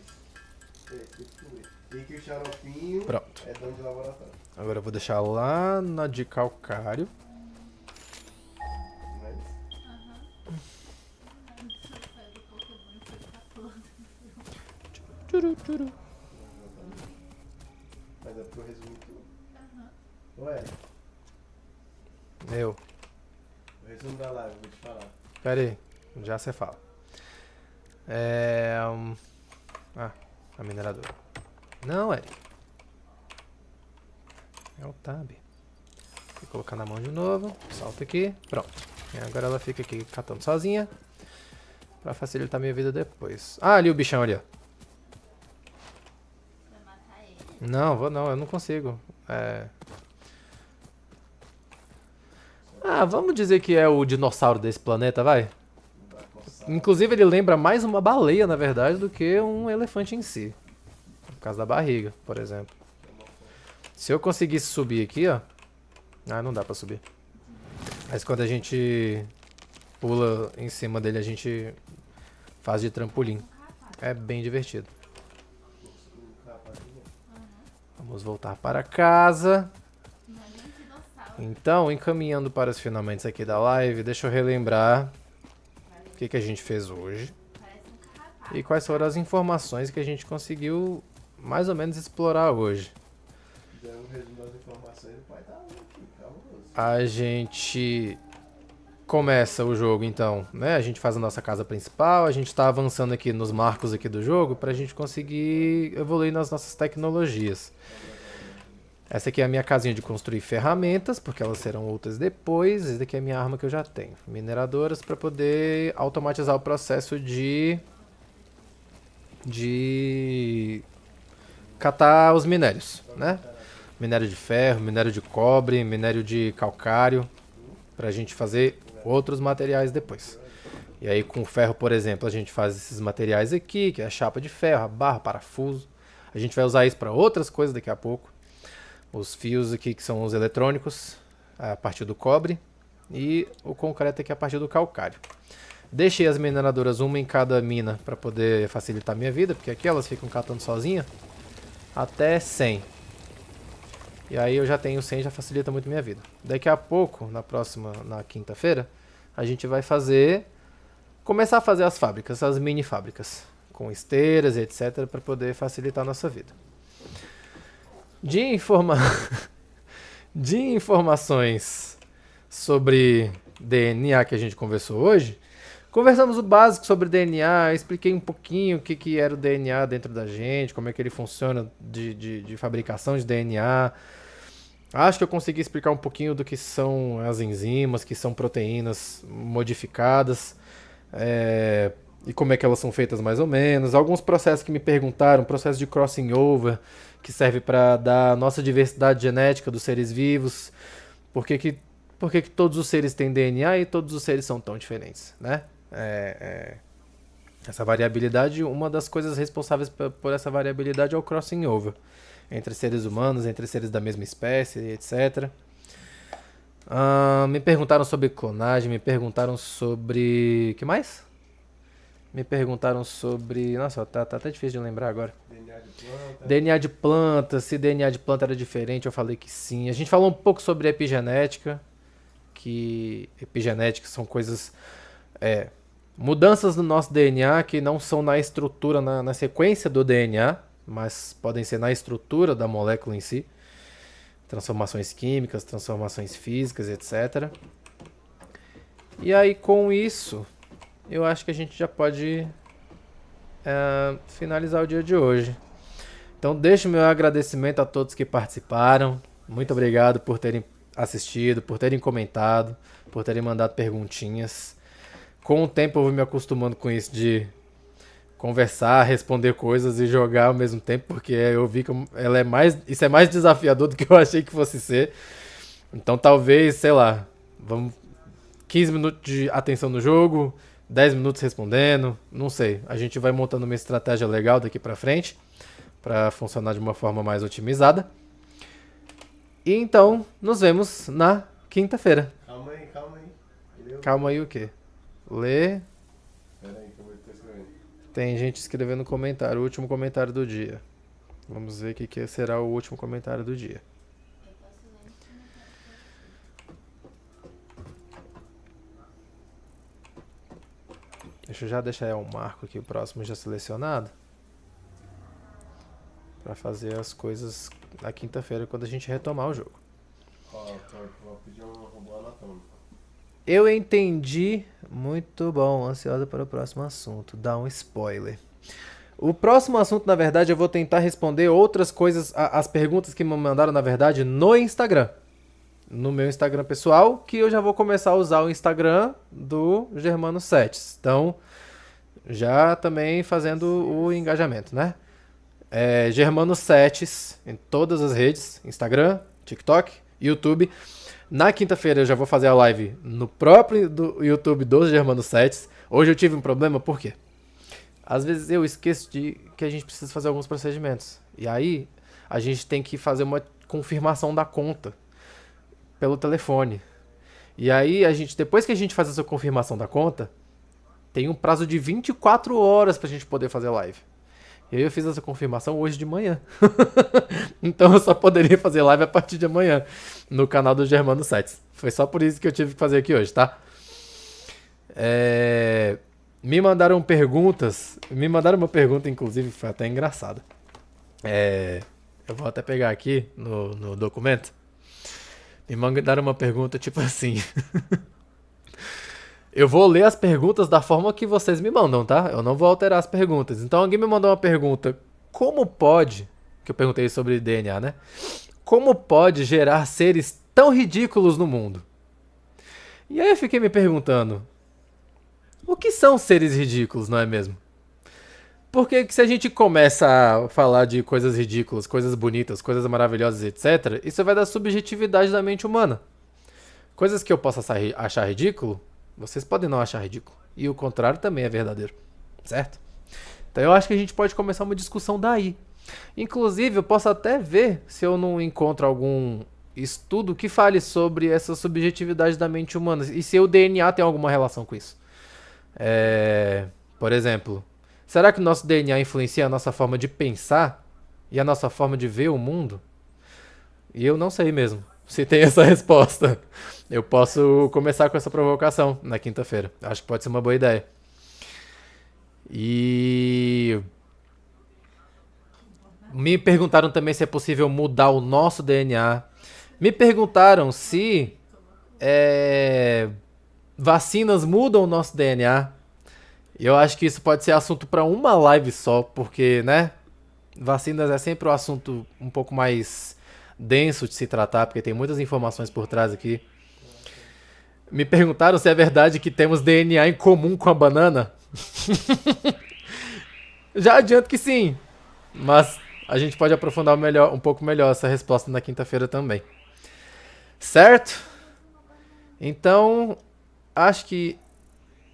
C: Tem que descobrir. E que o xaropinho
A: Pronto.
C: é dono de laboratório.
A: Agora eu vou deixar lá na de calcário.
C: Mas
B: Aham. Saiu do Pokémon e foi pra planta.
A: Turu, turu.
C: mas é porque eu resumi tudo.
B: Aham.
C: Ué,
A: Eu.
C: o resumo da live, eu vou te falar.
A: Pera aí, já você fala. A mineradora. Não, Eric. É o tab. Vou colocar na mão de novo. Salta aqui. Pronto. E agora ela fica aqui catando sozinha. Pra facilitar minha vida depois. Ah, ali o bichão ali, ó.
B: Vai matar ele.
A: Não, vou não, eu não consigo. Vamos dizer que é o dinossauro desse planeta, vai?
C: Não vai coçar.
A: Inclusive ele lembra mais uma baleia, na verdade, do que um elefante em si. Por causa da barriga, por exemplo. Se eu conseguisse subir aqui, ó. Ah, não dá pra subir. Mas quando a gente pula em cima dele, a gente faz de trampolim. É bem divertido. Vamos voltar para casa.
B: Não é nem dinossauro.
A: Então, encaminhando para os finalmente aqui da live, deixa eu relembrar o que a gente fez hoje.
B: Parece um carrapato.
A: E quais foram as informações que a gente conseguiu mais ou menos explorar hoje.
C: Dando um resumo das informações, o pai tá aqui, cabuloso.
A: A gente começa o jogo então, né? A gente faz a nossa casa principal, a gente tá avançando aqui nos marcos aqui do jogo pra gente conseguir evoluir nas nossas tecnologias. Essa aqui é a minha casinha de construir ferramentas, porque elas serão outras depois. Essa daqui é a minha arma que eu já tenho. Mineradoras para poder automatizar o processo de catar os minérios, né? Minério de ferro, minério de cobre, minério de calcário, pra gente fazer outros materiais depois. E aí com o ferro, por exemplo, a gente faz esses materiais aqui, que é a chapa de ferro, a barra, parafuso. A gente vai usar isso para outras coisas daqui a pouco. Os fios aqui que são os eletrônicos, a partir do cobre, e o concreto aqui a partir do calcário. Deixei as mineradoras uma em cada mina para poder facilitar a minha vida, porque aqui elas ficam catando sozinha até 100. E aí eu já tenho 100, já facilita muito a minha vida. Daqui a pouco, na quinta-feira, a gente vai começar a fazer as fábricas, as mini fábricas, com esteiras e etc, para poder facilitar a nossa vida. De informações sobre DNA que a gente conversou hoje, conversamos o básico sobre DNA, expliquei um pouquinho o que era o DNA dentro da gente, como é que ele funciona de fabricação de DNA. Acho que eu consegui explicar um pouquinho do que são as enzimas, que são proteínas modificadas, e como é que elas são feitas mais ou menos. Alguns processos que me perguntaram, processo de crossing over, que serve para dar a nossa diversidade genética dos seres vivos. Por que todos os seres têm DNA e todos os seres são tão diferentes, né? Essa variabilidade, uma das coisas responsáveis por essa variabilidade é o crossing over. Entre seres humanos, entre seres da mesma espécie, etc. Me perguntaram sobre clonagem, me perguntaram sobre... que mais? Me perguntaram sobre... Nossa, tá até difícil de lembrar agora.
C: DNA de planta.
A: DNA de planta, se DNA de planta era diferente, eu falei que sim. A gente falou um pouco sobre epigenética, que epigenética são coisas... mudanças no nosso DNA que não são na estrutura, na sequência do DNA, mas podem ser na estrutura da molécula em si. Transformações químicas, transformações físicas, etc. E aí, com isso, eu acho que a gente já pode finalizar o dia de hoje. Então, deixo meu agradecimento a todos que participaram. Muito obrigado por terem assistido, por terem comentado, por terem mandado perguntinhas. Com o tempo, eu vou me acostumando com isso de conversar, responder coisas e jogar ao mesmo tempo, porque eu vi que isso é mais desafiador do que eu achei que fosse ser. Então, talvez, sei lá, vamos 15 minutos de atenção no jogo, 10 minutos respondendo, não sei. A gente vai montando uma estratégia legal daqui pra frente, pra funcionar de uma forma mais otimizada. E então, nos vemos na quinta-feira.
C: Calma aí. Entendeu?
A: Calma aí o quê? Lê.
C: Pera aí que eu vou estar escrevendo.
A: Tem gente escrevendo comentário, o último comentário do dia. Vamos ver o que será o último comentário do dia. Deixa eu já deixar o marco aqui, o próximo já selecionado. Pra fazer as coisas na quinta-feira, quando a gente retomar o jogo.
C: Ó, vou pedir um robô anatômico.
A: Eu entendi. Muito bom. Ansiosa para o próximo assunto. Dá um spoiler. O próximo assunto, na verdade, eu vou tentar responder outras coisas, as perguntas que me mandaram, na verdade, no Instagram. No meu Instagram pessoal, que eu já vou começar a usar o Instagram do Germano Setes. Então, já também fazendo o engajamento, né? Germano Setes em todas as redes, Instagram, TikTok, YouTube. Na quinta-feira eu já vou fazer a live no próprio do YouTube dos Germano Setes. Hoje eu tive um problema, por quê? Às vezes eu esqueço que a gente precisa fazer alguns procedimentos. E aí a gente tem que fazer uma confirmação da conta pelo telefone. E aí depois que a gente faz essa confirmação da conta, tem um prazo de 24 horas pra gente poder fazer live. E aí eu fiz essa confirmação hoje de manhã. Então eu só poderia fazer live a partir de amanhã no canal do Germano Setes. Foi só por isso que eu tive que fazer aqui hoje, tá? Me mandaram perguntas. Me mandaram uma pergunta, inclusive, foi até engraçada. Eu vou até pegar aqui no documento. Me mandaram uma pergunta tipo assim. Eu vou ler as perguntas da forma que vocês me mandam, tá? Eu não vou alterar as perguntas. Então alguém me mandou uma pergunta. Como pode... Que eu perguntei sobre DNA, né? Como pode gerar seres tão ridículos no mundo? E aí eu fiquei me perguntando... O que são seres ridículos, não é mesmo? Porque se a gente começa a falar de coisas ridículas, coisas bonitas, coisas maravilhosas, etc., isso vai dar subjetividade da mente humana. Coisas que eu possa achar ridículo, vocês podem não achar ridículo. E o contrário também é verdadeiro. Certo? Então eu acho que a gente pode começar uma discussão daí. Inclusive, eu posso até ver se eu não encontro algum estudo que fale sobre essa subjetividade da mente humana. E se o DNA tem alguma relação com isso. Por exemplo, será que o nosso DNA influencia a nossa forma de pensar e a nossa forma de ver o mundo? E eu não sei mesmo se tem essa resposta. Eu posso começar com essa provocação na quinta-feira. Acho que pode ser uma boa ideia. E me perguntaram também se é possível mudar o nosso DNA. Me perguntaram se vacinas mudam o nosso DNA. E eu acho que isso pode ser assunto para uma live só, porque, né? Vacinas é sempre um assunto um pouco mais denso de se tratar, porque tem muitas informações por trás aqui. Me perguntaram se é verdade que temos DNA em comum com a banana. Já adianto que sim, mas a gente pode aprofundar um pouco melhor essa resposta na quinta-feira também. Certo? Então, acho que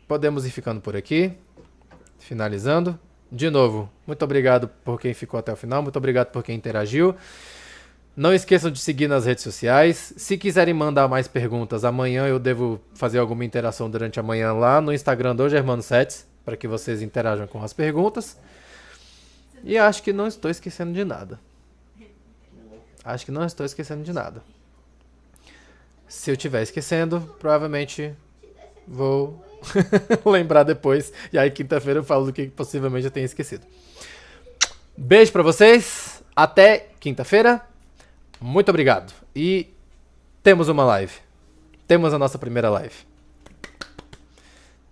A: podemos ir ficando por aqui, finalizando. De novo, muito obrigado por quem ficou até o final, muito obrigado por quem interagiu. Não esqueçam de seguir nas redes sociais. Se quiserem mandar mais perguntas, amanhã eu devo fazer alguma interação durante a manhã lá no Instagram do Germano Setes, para que vocês interajam com as perguntas. E acho que não estou esquecendo de nada. Se eu estiver esquecendo, provavelmente vou lembrar depois. E aí quinta-feira eu falo do que possivelmente eu tenha esquecido. Beijo pra vocês. Até quinta-feira. Muito obrigado. E temos uma live. Temos a nossa primeira live.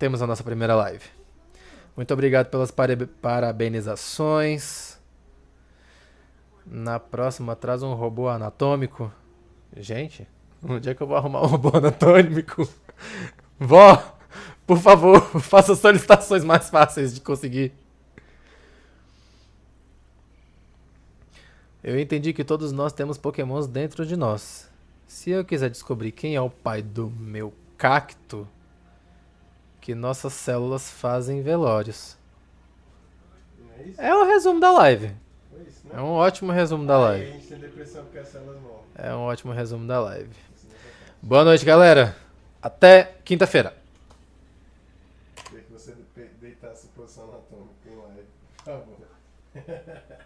A: temos a nossa primeira live. Muito obrigado pelas parabenizações. Na próxima, traz um robô anatômico. Gente, onde é que eu vou arrumar um robô anatômico? Vó, por favor, faça solicitações mais fáceis de conseguir. Eu entendi que todos nós temos pokémons dentro de nós. Se eu quiser descobrir quem é o pai do meu cacto, que nossas células fazem velórios.
C: Não é isso?
A: É o resumo da live.
C: Foi isso,
A: É
C: né?
A: um ótimo resumo da
C: Aí
A: live.
C: a gente tem depressão porque as células morrem.
A: É um ótimo resumo da live.
C: Assim não é capaz.
A: Boa noite, galera. Até quinta-feira.
C: Queria que você deitasse em posição anatômica em live, por favor.